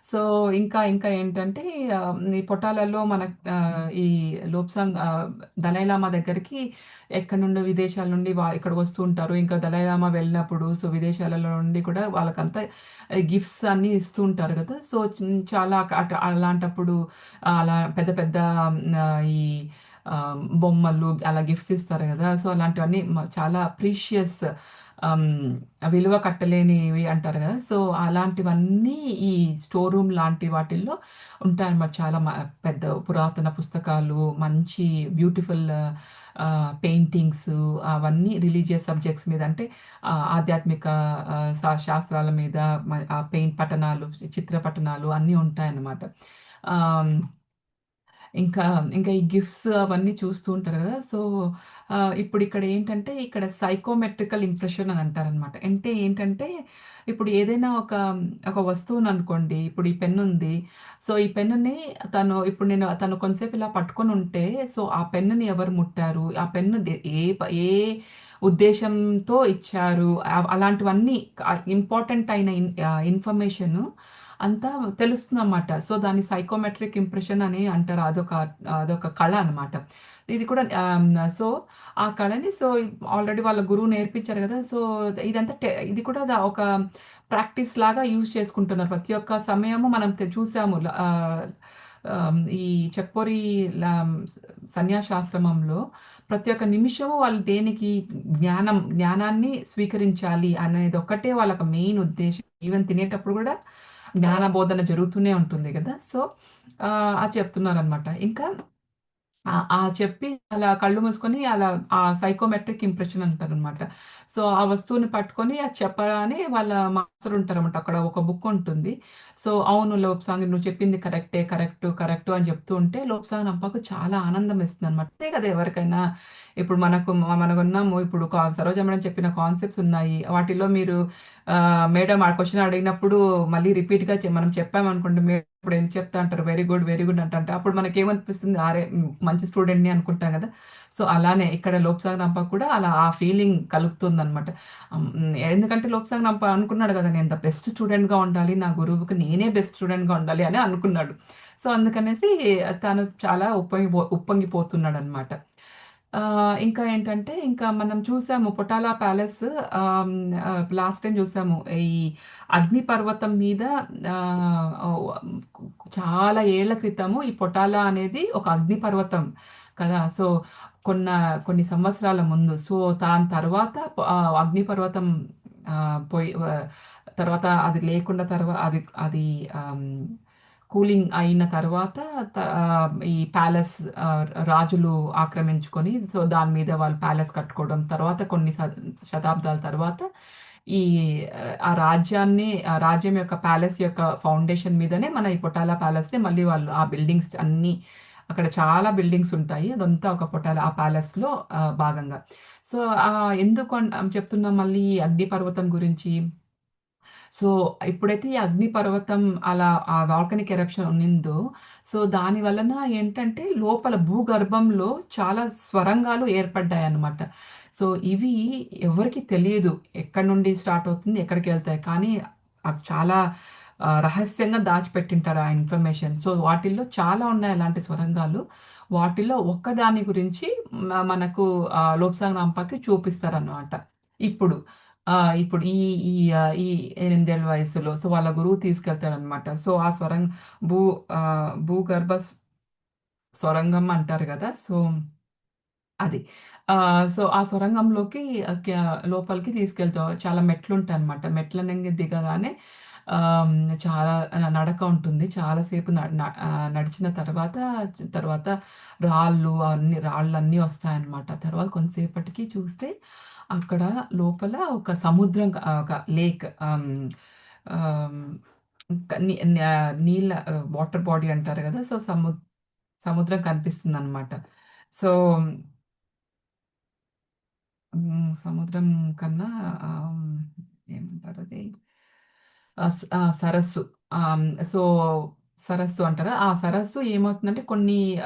సో, ఇంకా ఏంటంటే ఈ పొటాలలో ఈ లోప్సాంగ్ దలైలామా దగ్గరికి ఎక్కడి నుండో విదేశాల నుండి ఇక్కడికి వస్తూ ఉంటారు. ఇంకా దలైలామా వెళ్ళినప్పుడు సో, విదేశాలలో నుండి కూడా వాళ్ళకంతా గిఫ్ట్స్ అన్నీ ఇస్తూ ఉంటారు గదా! సో, చాలా అలాంటప్పుడు అలా పెద్ద పెద్ద ఈ బొమ్మలు అలా గిఫ్ట్స్ ఇస్తారు గదా! సో, అలాంటివన్నీ చాలా ప్రీషియస్ విలువ కట్టలేనివి అంటారు గదా! సో, అలాంటివన్నీ ఈ స్టోర్ రూమ్ లాంటి వాటిల్లో ఉంటాయన్నమాట. చాలా పెద్ద పురాతన పుస్తకాలు, మంచి బ్యూటిఫుల్ పెయింటింగ్స్ అవన్నీ రిలీజియస్ సబ్జెక్ట్స్ మీద అంటే ఆధ్యాత్మిక శాస్త్రాల మీద పఠనాలు, చిత్ర పఠనాలు అన్నీ ఉంటాయన్నమాట. ఆహ్, ఇంకా, ఇంకా ఈ గిఫ్ట్స్ అవన్నీ చూస్తూ ఉంటారు గదా! సో, ఇప్పుడిక్కడ ఏంటంటే, ఇక్కడ సైకోమెట్రికల్ ఇంప్రెషన్ అని అంటారనమాట. అంటే ఏంటంటే, ఇప్పుడు ఏదైనా ఒక వస్తువుననుకోండి, ఇప్పుడు ఈ పెన్నుంది. సో, ఈ పెన్నుని తను కొంతసేపు ఇలా పట్టుకొనుంటే, సో, ఆ పెన్నుని ఎవరు ముట్టారు? ఆ పెన్ను ఏ ఉద్దేశంతో ఇచ్చారు? అలాంటివన్నీ ఇంపార్టెంట్ అయిన ఇన్ఫర్మేషను అంతా తెలుస్తుందన్నమాట. సో, దాన్ని సైకోమెట్రిక్ ఇంప్రెషన్ అని అంటారు. అదొక కళ అన్నమాట. ఇది కూడా సో, ఆ కళని ఆల్రెడీ వాళ్ళ గురువు నేర్పించారు గదా! సో, ఇదంతా ఇది కూడా ఒక ప్రాక్టీస్ లాగా యూజ్ చేసుకుంటున్నారు. ప్రతి ఒక్క సమయము మనం చూసాము. ఈ చెక్పొరి లా సన్యాసాశ్రమంలో ప్రతి ఒక్క నిమిషము వాళ్ళు దేనికి జ్ఞానాన్ని స్వీకరించాలి అనేది ఒక్కటే వాళ్ళకి మెయిన్ ఉద్దేశ్యం. ఈవెన్ తినేటప్పుడు గూడా జ్ఞాన బోధన జరుగుతూనే ఉంటుంది గదా! సో, అది చెప్తున్నారనమాట. ఇంకా చెప్పి అలా కళ్ళు మూసుకొని అలా ఆ సైకోమెట్రిక్ ఇంప్రెషన్ అంటారనమాట. సో, ఆ వస్తువుని పట్టుకొని అది చెప్పగానే వాళ్ళ మాస్టర్ ఉంటారనమాట. అక్కడ ఒక బుక్ ఉంటుంది. సో, అవును లోప్సాంగ్ నువ్వు చెప్పింది కరెక్టే, కరెక్టు అని చెప్తూ ఉంటే లోప్సాంగ్ రంపాకు చాలా ఆనందం ఇస్తుందనమాట. అంతే కదా ఎవరికైనా. ఇప్పుడు మనకున్నాము ఇప్పుడు సరోజ మేడం చెప్పిన కాన్సెప్ట్స్ ఉన్నాయి. వాటిలో మీరు మేడం ఆ క్వెషన్ అడిగినప్పుడు మళ్ళీ రిపీట్‌గా మనం చెప్పామనుకోండి మేడం ఇప్పుడు ఏం చెప్తా అంటారు వెరీ గుడ్ అంట. అప్పుడు మనకేమనిపిస్తుంది అరే! మంచి స్టూడెంట్‌ని అనుకుంటాం గదా! సో, అలానే ఇక్కడ లోప్సాంగ్ రంప కూడా అలా ఆ ఫీలింగ్ కలుగుతుందనమాట. ఎందుకంటే లోప్సాంగ్ రంప అనుకున్నాడు గదా! నేను ద బెస్ట్ స్టూడెంట్‌గా ఉండాలి. నా గురువుకి నేనే బెస్ట్ స్టూడెంట్‌గా ఉండాలి అని అనుకున్నాడు. సో, అందుకనేసి తను చాలా ఉప్పొంగిపోతున్నాడనమాట. ఇంకా ఏంటంటే, ఇంకా మనం చూసాము 'పొటాలా ప్యాలెస్' లాస్ట్ టైమ్ చూసాము. ఈ అగ్నిపర్వతం మీద ఓహ్! చాలా ఏళ్ల క్రితము ఈ 'పొటాలా' అనేది ఒక అగ్నిపర్వతం కదా! సో, కొన్న కొన్ని సంవత్సరాల ముందు. సో, దాని తర్వాత అగ్నిపర్వతం పోయి తర్వాత అది లేకుండా అది అది ఆహ్, కూలింగ్ అయిన తర్వాత ఈ ప్యాలెస్ రాజులు ఆక్రమించుకొని సో, దాని మీద వాళ్ళు ప్యాలెస్ కట్టుకోవడం. తర్వాత కొన్ని శతాబ్దాల తర్వాత ఈ ఆ రాజ్యం యొక్క ప్యాలెస్ యొక్క ఫౌండేషన్ మీదనే మన ఈ పొటాలా ప్యాలెస్‌ని మళ్ళీ వాళ్ళు ఆ బిల్డింగ్స్ అన్నీ అక్కడ చాలా బిల్డింగ్స్ ఉంటాయి. అదంతా ఒక ఆ ప్యాలెస్‌లో భాగంగా. సో, ఎందుకు చెప్తున్నాం మళ్ళీ ఈ అగ్నిపర్వతం గురించి? సో, ఎప్పుడైతే ఈ అగ్నిపర్వతం అలా ఆ వోల్కానిక్ ఎరప్షన్ ఉన్నిందో, సో, దాని వలన ఏంటంటే లోపల భూగర్భంలో చాలా స్వరంగాలు ఏర్పడ్డాయన్నమాట. సో, ఇవి ఎవరికీ తెలీదు. ఎక్కడి నుండి స్టార్ట్ అవుతుంది, ఎక్కడికెళ్తాయి. కానీ చాలా రహస్యంగా దాచిపెట్టింటారు ఆ ఇన్ఫర్మేషన్. సో, వాటిల్లో చాలా ఉన్నాయి అలాంటి స్వరంగాలు. వాటిల్లో ఒక్కదాని గురించి మనకు లోక్సాంగ్ రాంపాకి చూపిస్తారన్నమాట. ఇప్పుడు. ఇప్పుడు ఈ ఈ ఈ 8 ఏళ్ల వయస్సులో సో, వాళ్ళ గురువు తీసుకెళ్తాడనమాట. సో, ఆ భూ భూగర్భ సొరంగం అంటారు గదా! సో, అది. సో, ఆ సొరంగంలోకి లోపలికి తీసుకెళ్తాం. చాలా మెట్లుంటాయన్నమాట. మెట్లనంగా దిగగానే ఆహ్, చాలా నడక ఉంటుంది. చాలా సేపు నడిచిన తర్వాత రాళ్ళన్నీ వస్తాయన్నమాట. తర్వాత కొంతసేపటికి చూస్తే అక్కడ లోపల ఒక సముద్రం ఒక లేక్ ఆహ్, నీళ్ళ వాటర్ బాడీ అంటారు గదా! సో, సముద్రం కనిపిస్తుందన్నమాట. సో సముద్రం కన్నా ఆహ్, ఏమంటారది? సరస్సు. సో, సరస్సు అంటారా? ఆ సరస్సు ఏమవుతుందంటే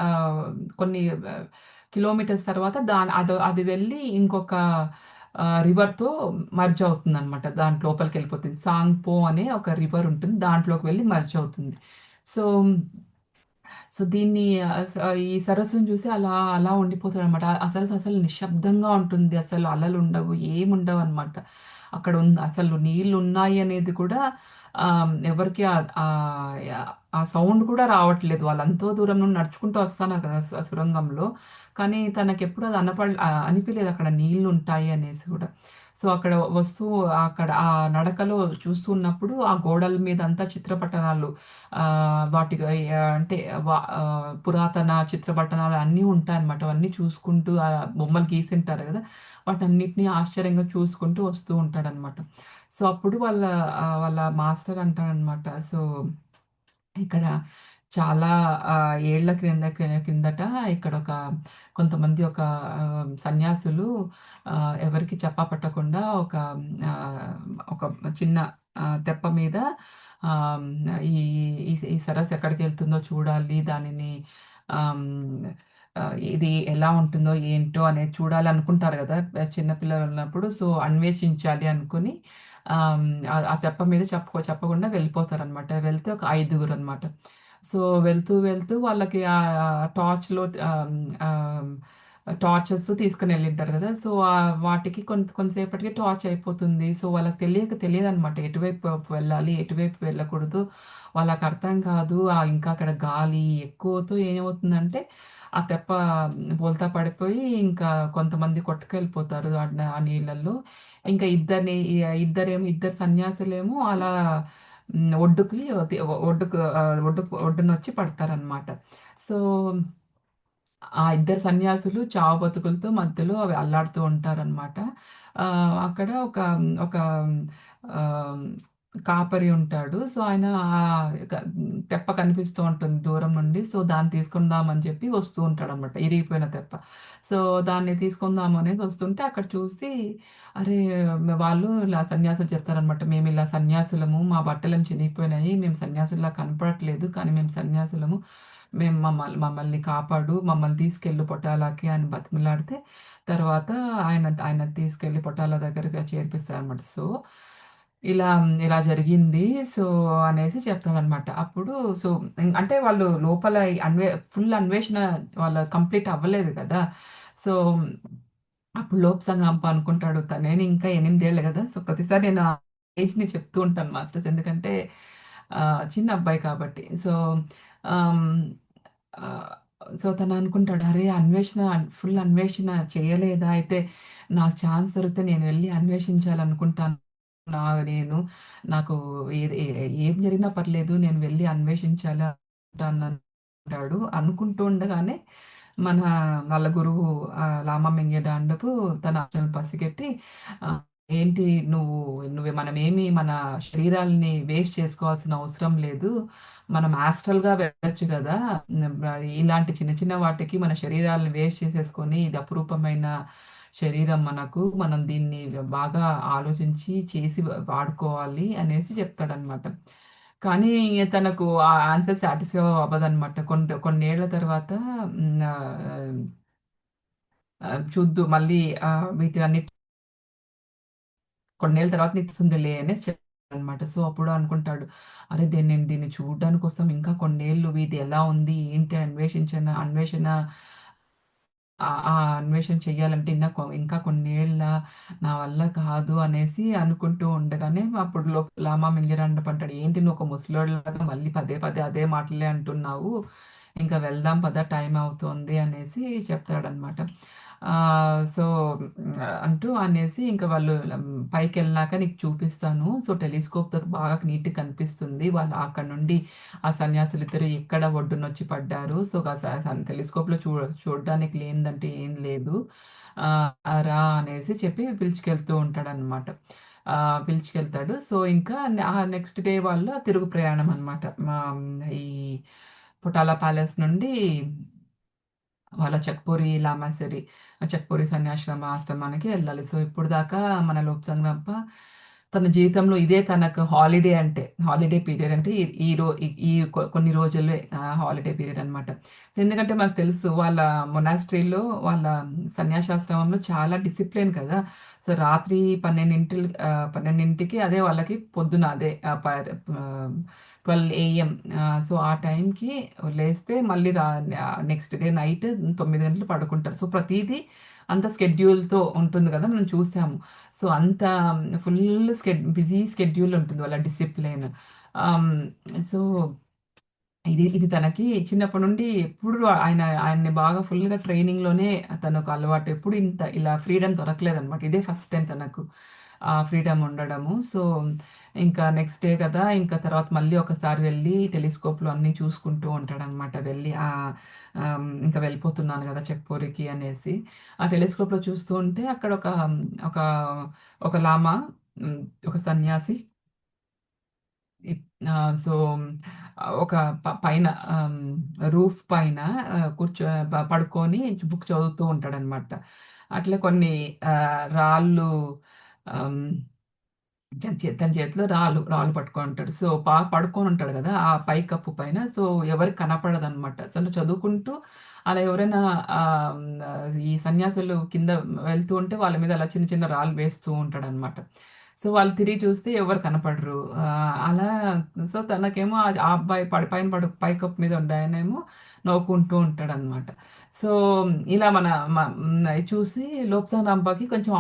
ఆహ్, కొన్ని కిలోమీటర్స్ తర్వాత అది వెళ్ళి ఇంకొక రివర్‌తో మర్జ్ అవుతుందనమాట. దాంట్ లోపలికెళ్ళిపోతుంది. సాంగ్‌పో అనే ఒక రివర్ ఉంటుంది. దాంట్లోకి వెళ్లి మర్జ్ అవుతుంది. సో దీన్ని ఈ సరస్సుని చూసి అలా ఉండిపోతాడనమాట. ఆ సరస్సు అసలు నిశ్శబ్దంగా ఉంటుంది. అసలు అలలుండవు, ఏముండవనమాట. అక్కడ అసలు నీళ్లున్నాయి అనేది కూడా ఎవరికీ ఆ సౌండ్ కూడా రావట్లేదు. వాళ్ళెంతో దూరం నుండి నడుచుకుంటూ వస్తన్నారు కదా! సొరంగంలో. కానీ తనకెప్పుడు అది అనిపియలేదు అక్కడ నీళ్లుంటాయి అనేసి గూడా. సో, అక్కడ ఆ నడకలో చూస్తూ ఉన్నప్పుడు ఆ గోడల మీదంతా చిత్రపటనాలు వాటికి అంటే పురాతన చిత్రపటనాలు అన్నీ ఉంటాయన్నమాట. అవన్నీ చూసుకుంటూ బొమ్మలు గీసింటారు గదా! వాటన్నిటిని ఆశ్చర్యంగా చూసుకుంటూ వస్తూ ఉంటాడన్నమాట. సో, అప్పుడు వాళ్ళ మాస్టర్ అంటాడన్నమాట. సో, ఇక్కడ చాలా ఏళ్ల కిందట ఇక్కడొక కొంతమంది సన్యాసులు ఎవరికీ చెప్పా పెట్టకుండా ఆహ్, ఒక చిన్న తెప్ప మీద ఆహ్, ఈ ఈ సరస్సు ఎక్కడికెళ్తుందో చూడాలి. దానిని ఆహ్, ఇది ఎలా ఉంటుందో ఏంటో అనేది చూడాలనుకుంటారు గదా! చిన్న పిల్లలున్నప్పుడు. సో, అన్వేషించాలి అనుకుని ఆ తెప్ప మీద చెప్పకుండా వెళ్ళిపోతారనమాట. వెళ్తే ఒక ఐదుగురనమాట. సో, వెళ్తూ వెళ్తూ వాళ్ళకి టార్చ్‌లో టార్చెస్ తీసుకొనెళ్ళింటారు గదా! సో, వాటికి కొంతసేపటికి టార్చ్ అయిపోతుంది. సో, వాళ్ళకి తెలియదనమాట. ఎటువైపు వెళ్ళాలి, ఎటువైపు వెళ్ళకూడదు. వాళ్ళకర్థం కాదు. ఇంకా అక్కడ గాలి ఎక్కువతో ఏమవుతుందంటే, ఆ తెప్ప బోల్తా పడిపోయి ఇంకా కొంతమంది కొట్టుకెళ్ళిపోతారు ఆ నీళ్ళల్లో. ఇంకా ఇద్దరు సన్యాసులేమో అలా ఒడ్డుకి ఒడ్డునొచ్చి పడతారనమాట. సో ఆ ఇద్దరు సన్యాసులు చావు బతుకులతో మధ్యలో అవి అల్లాడుతూ ఉంటారనమాట. అక్కడ ఒక ఆహ్, కాపరి ఉంటాడు. సో, ఆయన క తెప్ప కనిపిస్తూ ఉంటుంది దూరం నుండి. సో, దాన్ని తీసుకుందామని చెప్పి వస్తూ ఉంటాడనమాట. ఇరిగిపోయిన తెప్ప. సో, దాన్ని తీసుకుందాం అనేది వస్తుంటే అక్కడ చూసి అరే! వాళ్ళు ఇలా సన్యాసులు చెప్తారనమాట. "మేమిలా సన్యాసులము. మా బట్టలన్ని చినిగిపోయినాయి. మేము సన్యాసుల్లా కనపడట్లేదు. కానీ మేము సన్యాసులము. మేము మమ్మల్ని కాపాడు, మమ్మల్ని తీసుకెళ్ళు పొటాలాకి అని బతిమిలాడితే, తర్వాత ఆయన తీసుకెళ్ళి పొటాలా దగ్గరగా చేర్పిస్తారనమాట. సో, ఇలా ఇలా జరిగింది. సో, అనేసి చెప్తాడనమాట. అప్పుడు సో, అంటే వాళ్ళు లోపల ఈ ఫుల్ అన్వేషణ కంప్లీట్ అవ్వలేదు కదా! సో, అప్పుడు లోపు సంగంప అనుకుంటాడు. తనేని ఇంకా 8 ఏళ్ళు గదా! సో, ప్రతిసారి నేను ఆ ఏజ్‌ని చెప్తూ ఉంటాను మాస్టర్స్. ఎందుకంటే చిన్న అబ్బాయి కాబట్టి. సో, ఆహ్, ఆహ్, సో, తననుకుంటాడు, అరే! ఫుల్ అన్వేషణ చేయలేదా? అయితే నాకు ఛాన్స్ దొరికితే నేను వెళ్లి అన్వేషించాలనుకుంటాను. నా నేను నాకు ఏది ఏం జరిగినా పర్లేదు. నేను వెళ్లి అన్వేషించాలి అనుకుంటానంటాడు. అనుకుంటూ ఉండగానే మన వాళ్ళ గురువు లామా మెంగే డాండపు తన ఆలోచనలు పసిగట్టి ఆహ్, ఏంటి నువ్వు మనమేమి మన శరీరాల్ని వేస్ట్ చేసుకోవాల్సిన అవసరం లేదు. మనం యాస్ట్రల్‌గా వెళ్ళొచ్చు గదా! ఇలాంటి చిన్న చిన్న వాటికి మన శరీరాల్ని వేస్ట్ చేసేసుకొని ఇది అపురూపమైన శరీరం మనకు. మనం దీన్ని బాగా ఆలోచించి చేసి వాడుకోవాలి అనేసి చెప్తాడనమాట. కానీ తనకు ఆ ఆన్సర్ సాటిస్ఫై అవ్వదనమాట. కొన్నేళ్ల తర్వాత చూద్దు మళ్ళీ వీటిలన్నిటి కొన్నేళ్ల తర్వాత నీకు తెలుస్తుందిలే అనేసి చెప్తాడనమాట. సో, అప్పుడు అనుకుంటాడు. అరే! నేను దీన్ని చూడడం కోసం ఇంకా కొన్నేళ్ళు ఇది ఎలా ఉంది? ఏంటి అన్వేషణ ఆ అన్వేషణ చెయ్యాలంటే ఇంకా కొన్నేళ్ళ నా వల్ల కాదు అనేసి అనుకుంటూ ఉండగానే అప్పుడు లామా మింగరండప్ అంటాడు. ఏంటి నువ్వు ఒక ముసలోడిలాగా మళ్ళీ పదే పదే అదే మాటలే అంటున్నావు. ఇంకా వెళ్దాం పద టైం అవుతోంది అనేసి చెప్తాడనమాట. సో, అంటూ అనేసి ఇంక వాళ్ళు పైకెళ్ళినాక నీకు చూపిస్తాను. సో, టెలిస్కోప్‌తో బాగా నీట్‌గా కనిపిస్తుంది. వాళ్ళు అక్కడి నుండి ఆ సన్యాసులిద్దరూ ఎక్కడ ఒడ్డునొచ్చి పడ్డారు. సో, గా స సన్ టెలిస్కోప్‌లో చూడడానికి లేనిదంటే ఏం లేదు. రా అనేసి చెప్పి పిలుచుకెళ్తూ ఉంటాడనమాట. పిలుచుకెళ్తాడు. సో, ఇంకా నెక్స్ట్ డే వాళ్ళు తిరుగు ప్రయాణం అనమాట. ఈ పొటాలా ప్యాలెస్ నుండి వాళ్ళ చక్పూరి సన్యాశ్రమ ఆశ్రమానికి వెళ్ళాలి. సో, ఇప్పటిదాకా మన లోపుసాంగరప్ప తన జీవితంలో ఇదే తనకు హాలిడే అంటే, హాలిడే పీరియడ్ అంటే ఈ ఈ రో ఈ ఈ కొన్ని రోజులే హాలిడే పీరియడ్ అనమాట. సో, ఎందుకంటే మనకు తెలుసు వాళ్ళ మొనాస్ట్రీలో వాళ్ళ సన్యాసాశ్రమంలో చాలా డిసిప్లిన్ కదా! సో, రాత్రి 12కి అదే వాళ్ళకి పొద్దున అదే 12 ఏఎం. సో, ఆ టైంకి లేస్తే మళ్ళీ నెక్స్ట్ డే నైట్ 9 గంటలు పడుకుంటారు. సో, ప్రతీదీ అంత స్కెడ్యూల్‌తో ఉంటుంది గదా! మనం చూసాము. సో, అంత ఫుల్ బిజీ స్కెడ్యూల్ ఉంటుంది వాళ్ళ డిసిప్లిన్. ఆహ్, సో, ఇది తనకి చిన్నప్పటి నుండి ఎప్పుడు ఆయన్ని బాగా ఫుల్‌గా ట్రైనింగ్‌లోనే తనకు అలవాటు. ఎప్పుడు ఇలా ఫ్రీడమ్ దొరకలేదనమాట. ఇదే ఫస్ట్ టైమ్ తనకు ఫ్రీడమ్ ఉండడము. సో, ఇంకా నెక్స్ట్ డే కదా! ఇంకా తర్వాత మళ్ళీ ఒకసారి వెళ్ళి టెలిస్కోప్‌లో అన్నీ చూసుకుంటూ ఉంటాడనమాట. వెళ్ళి ఇంకా వెళ్ళిపోతున్నాను గదా! చెక్పోరికి అనేసి. ఆ టెలిస్కోప్‌లో చూస్తూ ఉంటే అక్కడ ఒక ఒక లామా హ్మ్. ఒక సన్యాసి సో, ఒక పైన రూఫ్ పైన పడుకొని బుక్ చదువుతూ ఉంటాడనమాట. అట్లా కొన్ని రాళ్ళు ఆహ్, తన చేతిలో రాళ్ళు పట్టుకొని ఉంటాడు. సో, పడుకొని ఉంటాడు గదా! ఆ పైకప్పు పైన. సో, ఎవరికీ కనపడదనమాట. సో, చదువుకుంటూ అలా ఎవరైనా ఈ సన్యాసులు కింద వెళ్తూ ఉంటే వాళ్ళ మీద అలా చిన్న చిన్న రాళ్ళు వేస్తూ ఉంటాడనమాట. సో, వాళ్ళు తిరిగి చూస్తే ఎవరు కనపడరు. అలా సో, తనకేమో ఆ అబ్బాయి పైన పైకప్పు మీద ఉండాయనేమో నవ్వుకుంటూ ఉంటాడనమాట. సో, ఇలా ఇది చూసి లోబ్సాంగ్ రంపాకి కొంచెం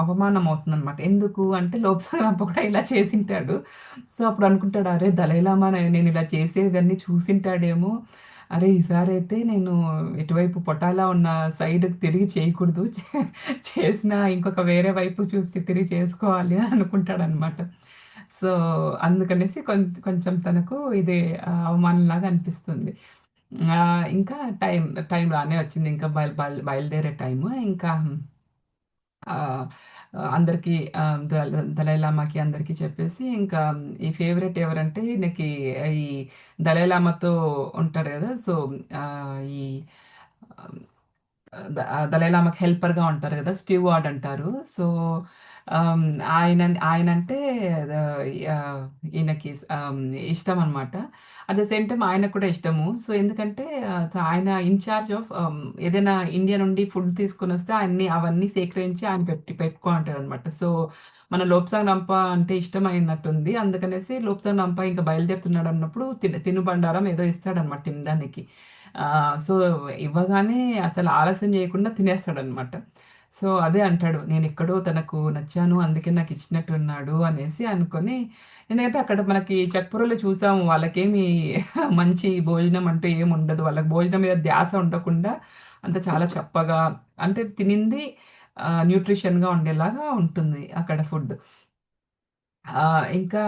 అవమానం అవుతుందనమాట. ఎందుకు అంటే లోబ్సాంగ్ రంప కూడా ఇలా చేసింటాడు. సో, అప్పుడు అనుకుంటాడు, అరే! దలైలామా నేను ఇలా చేసేవన్నీ చూసింటాడేమో. అరే! ఈసారైతే నేను ఇటువైపు పొటాలా ఉన్న సైడ్‌కి తిరిగి చేయకూడదు. చేసినా ఇంకొక వేరే వైపు చూసి తిరిగి చేసుకోవాలి అని అనుకుంటాడనమాట. సో, అందుకనేసి కొంచెం తనకు ఇది అవమానంలాగా అనిపిస్తుంది. ఇంకా టైం టైం రానే వచ్చింది. ఇంకా బయలుదేరే టైము. ఇంకా ఆహ్, అందరికీ దలైలామాకి అందరికీ చెప్పేసి ఇంకా ఈ ఫేవరెట్ ఎవరంటే ఈయనకి ఈ దలైలామాతో ఉంటాడు గదా! సో, ఈ దలైలామాకి హెల్పర్‌గా ఉంటారు గదా! స్టీవార్డ్ అంటారు. సో, ఆహ్, ఆయన ఆయనంటే యాహ్, ఈయనకి ఇష్టమనమాట. అట్ ద సేమ్ టైమ్ ఆయనకు కూడా ఇష్టము. సో, ఎందుకంటే ఆయన ఇన్‌చార్జ్ ఆఫ్ ఏదైనా ఇండియా నుండి ఫుడ్ తీసుకొనొస్తే అవన్నీ సేకరించి ఆయన పెట్టుకో అంటాడనమాట. సో, మన లోప్సాంగ్ రంప అంటే ఇష్టమైనట్టుంది. అందుకనేసి లోప్సాంగ్ రంప ఇంక బయలుదేరుతున్నాడన్నప్పుడు తినుబండారం ఏదో ఇస్తాడనమాట తినడానికి. సో, ఇవ్వగానే అసలు ఆలస్యం చేయకుండా తినేస్తాడనమాట. సో, అదే అంటాడు. నేనెక్కడో తనకు నచ్చాను. అందుకే నాకిచ్చినట్టున్నాడు అనేసి అనుకోని ఎందుకంటే అక్కడ మనకి చక్పురలో చూసాము. వాళ్ళకేమి మంచి భోజనం అంటూ ఏముండదు. వాళ్ళకి భోజనం మీద ధ్యాస ఉండకుండా చాలా చప్పగా అంటే తినింది న్యూట్రిషన్‌గా ఉండేలాగా ఉంటుంది అక్కడ ఫుడ్. ఇంకా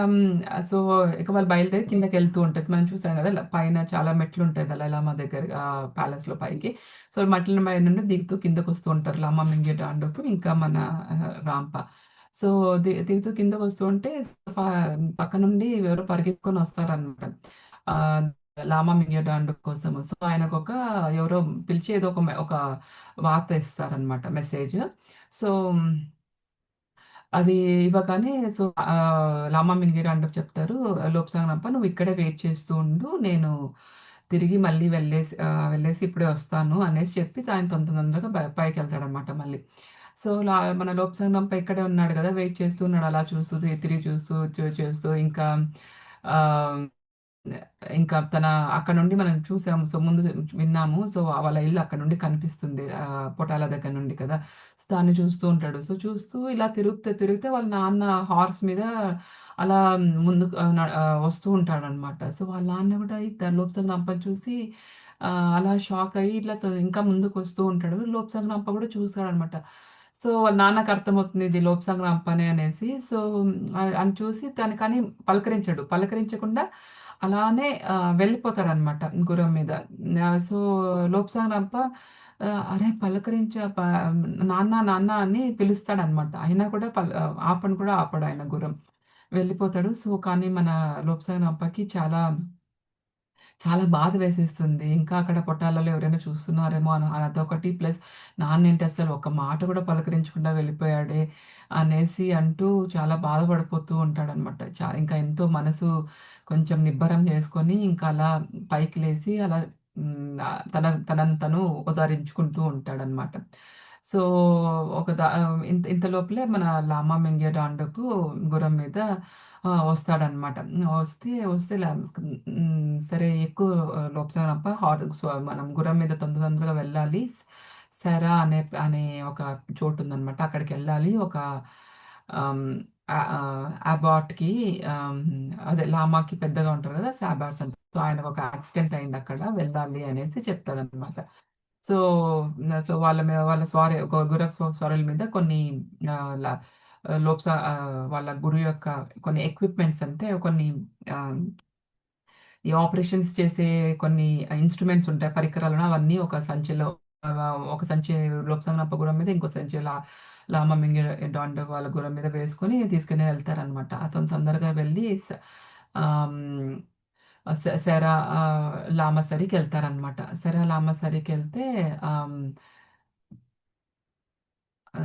సో, ఇక వాళ్ళు బయలుదేరి కిందకెళ్తూ ఉంటది. మనం చూసాం గదా! పైన చాలా మెట్లుంటాయి దలైలామా దగ్గర ప్యాలెస్‌లో పైకి. సో, మెట్ల మీద నుండి దిగుతూ కిందకొస్తూ ఉంటారు. లామా మింగే డాండోపు ఇంకా మన రాంప. సో, దిగుతూ కిందకొస్తూ ఉంటే ప పక్క నుండి ఎవరో పరిగెత్తుకొని వస్తారనమాట. ఆహ్, లామా మింగే డాండు కోసము. సో, ఆయనకొక ఎవరో పిలిచి ఏదో ఒక వార్త ఇస్తారనమాట మెసేజ్. సో అది ఇవ్వగానే సో, లామా మింగిర అండపు చెప్తారు. లోప్సాంగ్ నువ్వు ఇక్కడే వెయిట్ చేస్తూ ఉండు. నేను తిరిగి మళ్ళీ వెళ్ళేసి ఇప్పుడే వస్తాను అనేసి చెప్పి ఆయన తొందరగా పైకెళ్తాడనమాట మళ్ళీ. సో, మన లోప్సాంగ్ రంప ఇక్కడే ఉన్నాడు గదా! వెయిట్ చేస్తూ ఉన్నాడు. అలా చూస్తూ, తిరిగి చూస్తూ, చేస్తూ ఇంకా ఆహ్, ఇంకా అక్కడ నుండి మనం చూసాము. సో, ముందు విన్నాము. సో, వాళ్ళ ఇల్లు అక్కడ నుండి కనిపిస్తుంది. పొటాల దగ్గర నుండి కదా! సో, దాన్ని చూస్తూ ఉంటాడు. సో, చూస్తూ ఇలా తిరిగితే వాళ్ళ నాన్న హార్స్ మీద అలా ముందుకు వస్తూ ఉంటాడనమాట. సో, వాళ్ళ నాన్న కూడా ఈ లోప్సంగ్ రంపని చూసి అలా షాక్ అయ్యి ఇట్లా ఇంకా ముందుకొస్తూ ఉంటాడు. లోప్సంగ్ రంప కూడా చూస్తాడనమాట. సో, వాళ్ళ నాన్నకి అర్థమవుతుంది ఇది లోప్సంగ్ రంపనే అనేసి. సో, అని చూసి తను కానీ పలకరించడు. పలకరించకుండా అలానే వెళ్ళిపోతాడనమాట గుర్రం మీద. సో, లోప్సాంగ్ రంప అరే! నాన్న, నాన్న అని పిలుస్తాడనమాట. అయినా కూడా ఆపను కూడా ఆపడాయన గుర్రం. వెళ్ళిపోతాడు. సో, కానీ మన లోప్సాంగ్ రంపకి చాలా బాధ వేసేస్తుంది. ఇంకా అక్కడ పొట్టాలలో ఎవరైనా చూస్తున్నారేమో అదొకటి. ప్లస్ నాన్నేంటి అసలు ఒక మాట కూడా పలకరించకుండా వెళ్ళిపోయాడే అనేసి అంటూ చాలా బాధపడిపోతూ ఉంటాడనమాట. ఇంకా ఎంతో మనసు కొంచెం నిబ్బరం చేసుకొని ఇంకా అలా పైకి లేసి అలా తనను తను ఓదారించుకుంటూ ఉంటాడనమాట. సో, ఇంత లోపలే మన లామా మింగే డాండకు గుర్రం మీద వస్తాడనమాట. వస్తే సరే ఎక్కువ లోపసానప్ప మనం గుర్రం మీద తొందరగా వెళ్ళాలి. సెరా అనే ఒక చోటుందనమాట. అక్కడికెళ్ళాలి. ఒక ఆహ్, అబాట్‌కి ఆహ్, అదే లామాకి పెద్దగా ఉంటారు కదా! అబాట్స్ అంటారు. సో, ఆయనకొక యాక్సిడెంట్ అయిందక్కడ. వెళ్ళాలి అనేసి చెప్తాడనమాట. సో, వాళ్ళ ఒక గుర్రపు స్వారీల మీద కొన్ని ఆహ్, ల వాళ్ళ గురువు యొక్క కొన్ని ఎక్విప్‌మెంట్స్ అంటే కొన్ని ఆహ్, ఈ ఆపరేషన్స్ చేసే కొన్ని ఇన్‌స్ట్రుమెంట్స్ ఉంటాయి. పరికరాలను అవన్నీ ఒక సంచిలో ఒక సంచి లోప్సాంగ్ గుర్రం మీద ఇంకో సంచి లామా మింగే డాండో వాళ్ళ గుర్రం మీద వేసుకొని తీసుకొని వెళ్తారనమాట. అతను తొందరగా వెళ్ళి ఆహ్, హ్మ్, సెరా లామాసరీకెళ్తారనమాట. సెరా లామాసరీకెళ్తే ఆహ్,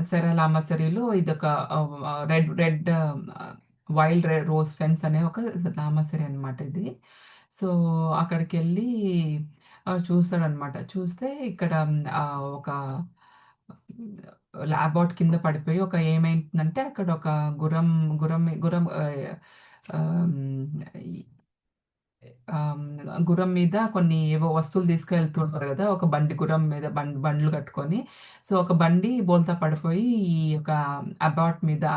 సెరా లామాసరీలో ఇదొక red red wild rose fence అనే ఒక లామాసరీ అనమాట ఇది. సో, అక్కడికెళ్ళి చూస్తాడనమాట. చూస్తే ఇక్కడ ఒక ల్యాబోట్ కింద పడిపోయి ఒక ఏమైతుందంటే అక్కడ ఒక గుర్రం గుర్రం ఆహ్, ఆహ్, గుర్రం మీద కొన్ని ఏవో వస్తువులు తీసుకెళ్తూ ఉంటారు గదా! ఒక బండి గుర్రం మీద బండ్లు కట్టుకొని. సో, ఒక బండి బోల్తా పడిపోయి ఈ యొక్క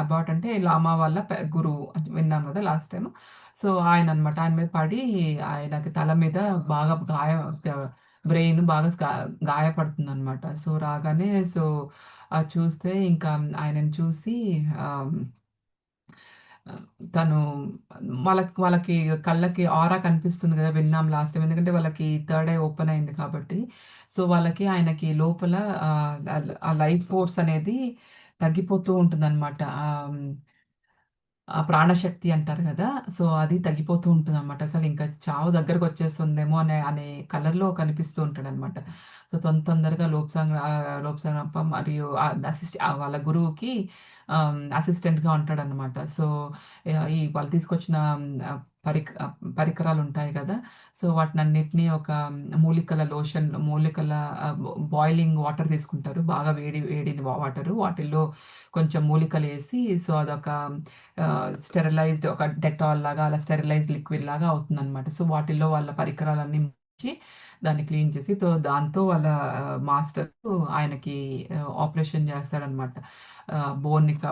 అబాట్ అంటే లామా వాళ్ళ గురువు అని విన్నాం గదా! Last time. సో, ఆయననమాట. ఆయన మీద పడి ఆయనకి తల మీద బాగా బ్రెయిన్ బాగా గాయపడుతుందనమాట. సో, రాగానే సో, అది చూస్తే ఇంకా ఆయనని చూసి ఆహ్ ఆహ్, తను వాళ్ళకి కళ్ళకి ఆరా కనిపిస్తుంది గదా! విన్నాం లాస్ట్ టైమ్. ఎందుకంటే వాళ్ళకి థర్డ్ ఐ ఓపెన్ అయింది కాబట్టి. సో, ఆయనకి లోపల ఆ లైఫ్ ఫోర్స్ అనేది తగ్గిపోతూ ఉంటుందనమాట. ఆ ప్రాణశక్తి అంటారు గదా! సో, అది తగ్గిపోతూ ఉంటుందనమాట. అసలింక చావు దగ్గరకొచ్చేస్తుందేమో అనే కలర్‌లో కనిపిస్తూ ఉంటాడనమాట. సో, తొందరగా లోబ్సాంగ్ మరియు వాళ్ళ గురువుకి అసిస్టెంట్‌గా ఉంటాడనమాట. సో, వాళ్ళు తీసుకొచ్చిన పరికరాలుంటాయి గదా! సో, వాటినన్నిటిని ఒక మూలికల బాయిలింగ్ వాటర్ తీసుకుంటారు. బాగా వేడి వాటరు. వాటిల్లో కొంచెం మూలికలేసి సో, అదొక స్టెరిలైజ్డ్ ఒక డెటాల్ లాగా అలా స్టెరిలైజ్డ్ లిక్విడ్ లాగా అవుతుందనమాట. సో, వాటిల్లో వాళ్ళ పరికరాలన్నీ మార్చి దాన్ని క్లీన్ చేసి దాంతో వాళ్ళ మాస్టరు ఆయనకి ఆపరేషన్ చేస్తాడనమాట.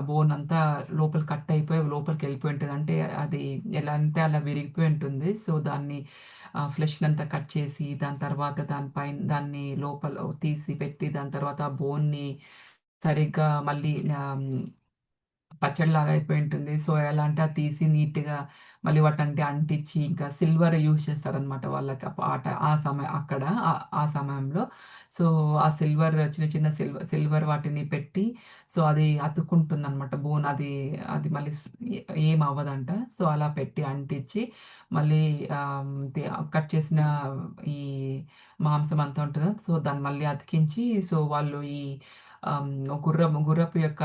బోన్ అంతా లోపల కట్ అయిపోయి లోపలికెళ్ళిపోయి ఉంటది. అంటే అది ఎలా అంటే అలా విరిగిపోయి ఉంటుంది. సో, దాన్ని ఫ్లెష్‌నంతా కట్ చేసి దాని తర్వాత దాన్ని లోపల తీసి పెట్టి దాని తర్వాత ఆ బోన్‌ని సరిగ్గా మళ్ళీ పచ్చడిలాగా అయిపోయుంటుంది. సో, ఎలా అంటే అది తీసి నీట్‌గా మళ్ళీ వాటంటే అంటించి ఇంకా సిల్వర్ యూజ్ చేస్తారనమాట వాళ్ళకి ఆ అక్కడ ఆ సమయంలో. సో, ఆ చిన్న చిన్న సిల్వర్ వాటిని పెట్టి సో, అది అతుక్కుంటుందనమాట బోన్ అది మళ్ళీ ఏమవ్వదంట. సో, అలా పెట్టి అంటించి మళ్ళీ ఆహ్, తి కట్ చేసిన ఈ మాంసం అంతా ఉంటది. సో, దాన్ని మళ్ళీ అతికించి సో, వాళ్ళు ఈ ఆహ్, గుర్రపు యొక్క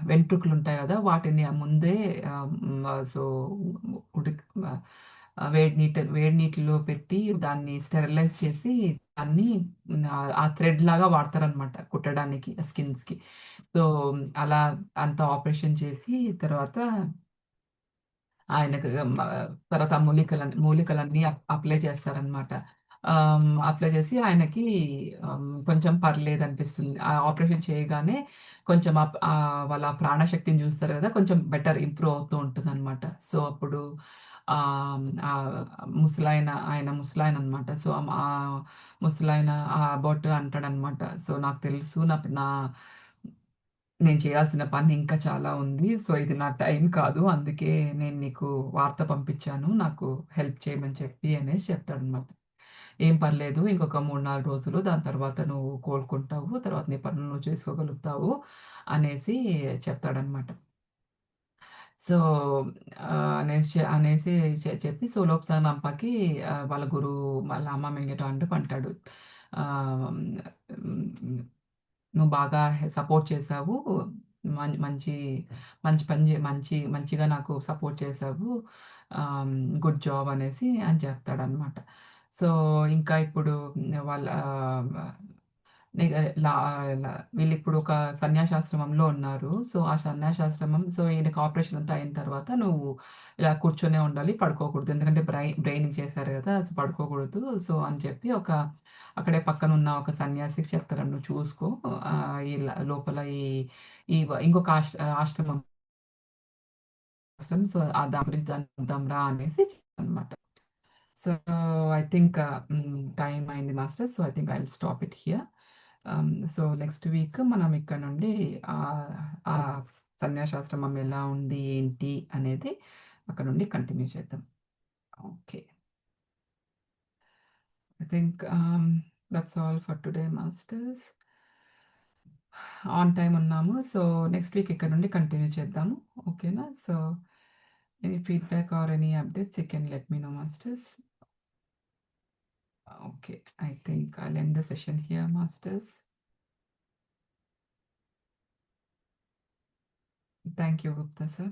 వెంట్రుకలుంటాయి గదా! వాటిని ముందే ఆహ్, హ్మ్. సో, ఉడిక్ ఆహ్, వేడి నీటిలో పెట్టి దాన్ని స్టెరిలైజ్ చేసి దాన్ని ఆ థ్రెడ్‌లాగా వాడతారనమాట కుట్టడానికి స్కిన్స్‌కి. సో, అలా అంతా ఆపరేషన్ చేసి తర్వాత ఆయనకు తర్వాత ఆ మూలికలన్నీ అప్లై చేస్తారనమాట. అప్లై చేసి ఆయనకి కొంచెం పర్లేదనిపిస్తుంది. ఆ ఆపరేషన్ చేయగానే కొంచెం వాళ్ళ ప్రాణశక్తిని చూస్తారు గదా! కొంచెం బెటర్ ఇంప్రూవ్ అవుతూ ఉంటుందనమాట. సో, అప్పుడు ఆహ్, ఆయన ముసలాయననమాట. సో, ముసలాయన అబౌట్ అంటాడనమాట. సో, నాకు తెలుసు నా నేను చేయాల్సిన పని ఇంకా చాలా ఉంది. సో, ఇది నా టైం కాదు. అందుకే నేను నీకు వార్త పంపించాను. నాకు హెల్ప్ చేయమని చెప్పి అనేసి చెప్తాడనమాట. ఏం పర్లేదు. ఇంకొక 3, 4 రోజులు దాని తర్వాత నువ్వు కోలుకుంటావు. తర్వాత నీ పనులు నువ్వు చేసుకోగలుగుతావు అనేసి చెప్తాడనమాట. సో, అనేసి చెప్పి సో, లోప్సానాంపకి వాళ్ళ గురువు వాళ్ళ అమ్మ మింగటం అంటూ అంటాడు. ఆహ్, హ్మ్. నువ్వు బాగా సపోర్ట్ చేశావు. మం మంచి మంచి పని జే మంచి మంచిగా నాకు సపోర్ట్ చేశావు. గుడ్ జాబ్ అనేసి అని చెప్తాడనమాట. సో, ఇంకా ఇప్పుడు వాళ్ళ నిగ లా లా వీళ్ళిప్పుడు ఒక సన్యాసాశ్రమంలో ఉన్నారు. సో, ఆ సన్యాసాశ్రమం సో, ఈయనకి ఆపరేషన్ అంతా అయిన తర్వాత నువ్వు ఇలా కూర్చొనే ఉండాలి. పడుకోకూడదు. ఎందుకంటే బ్రెయిన్‌కి చేశారు గదా! సో, పడుకోకూడదు. సో, అని చెప్పి అక్కడే పక్కనున్న ఒక సన్యాసికి చెప్తారు. "నువ్వు చూసుకో లోపల ఈ ఇంకొక ఆశ్రమం సో, దాని గురించి చూద్దాం రా" అనేసి చెప్తారనమాట. సో, ఐ థింక్ టైమ్ అయింది master. So, I think I will stop it here. So, next week మనం ఇక్కడ నుండి ఆహ్, ఆ సన్యాసాశ్రమం ఎలా ఉంది, ఏంటి అనేది అక్కడ నుండి కంటిన్యూ చేద్దాం. Okay. I think that's all for today masters. On time ఉన్నాము. సో, నెక్స్ట్ వీక్ ఇక్కడ నుండి కంటిన్యూ చేద్దాము. ఓకేనా? So, any feedback or any updates you can let me know masters. Okay, I think I'll end the session here, masters. Thank you, Gupta sir.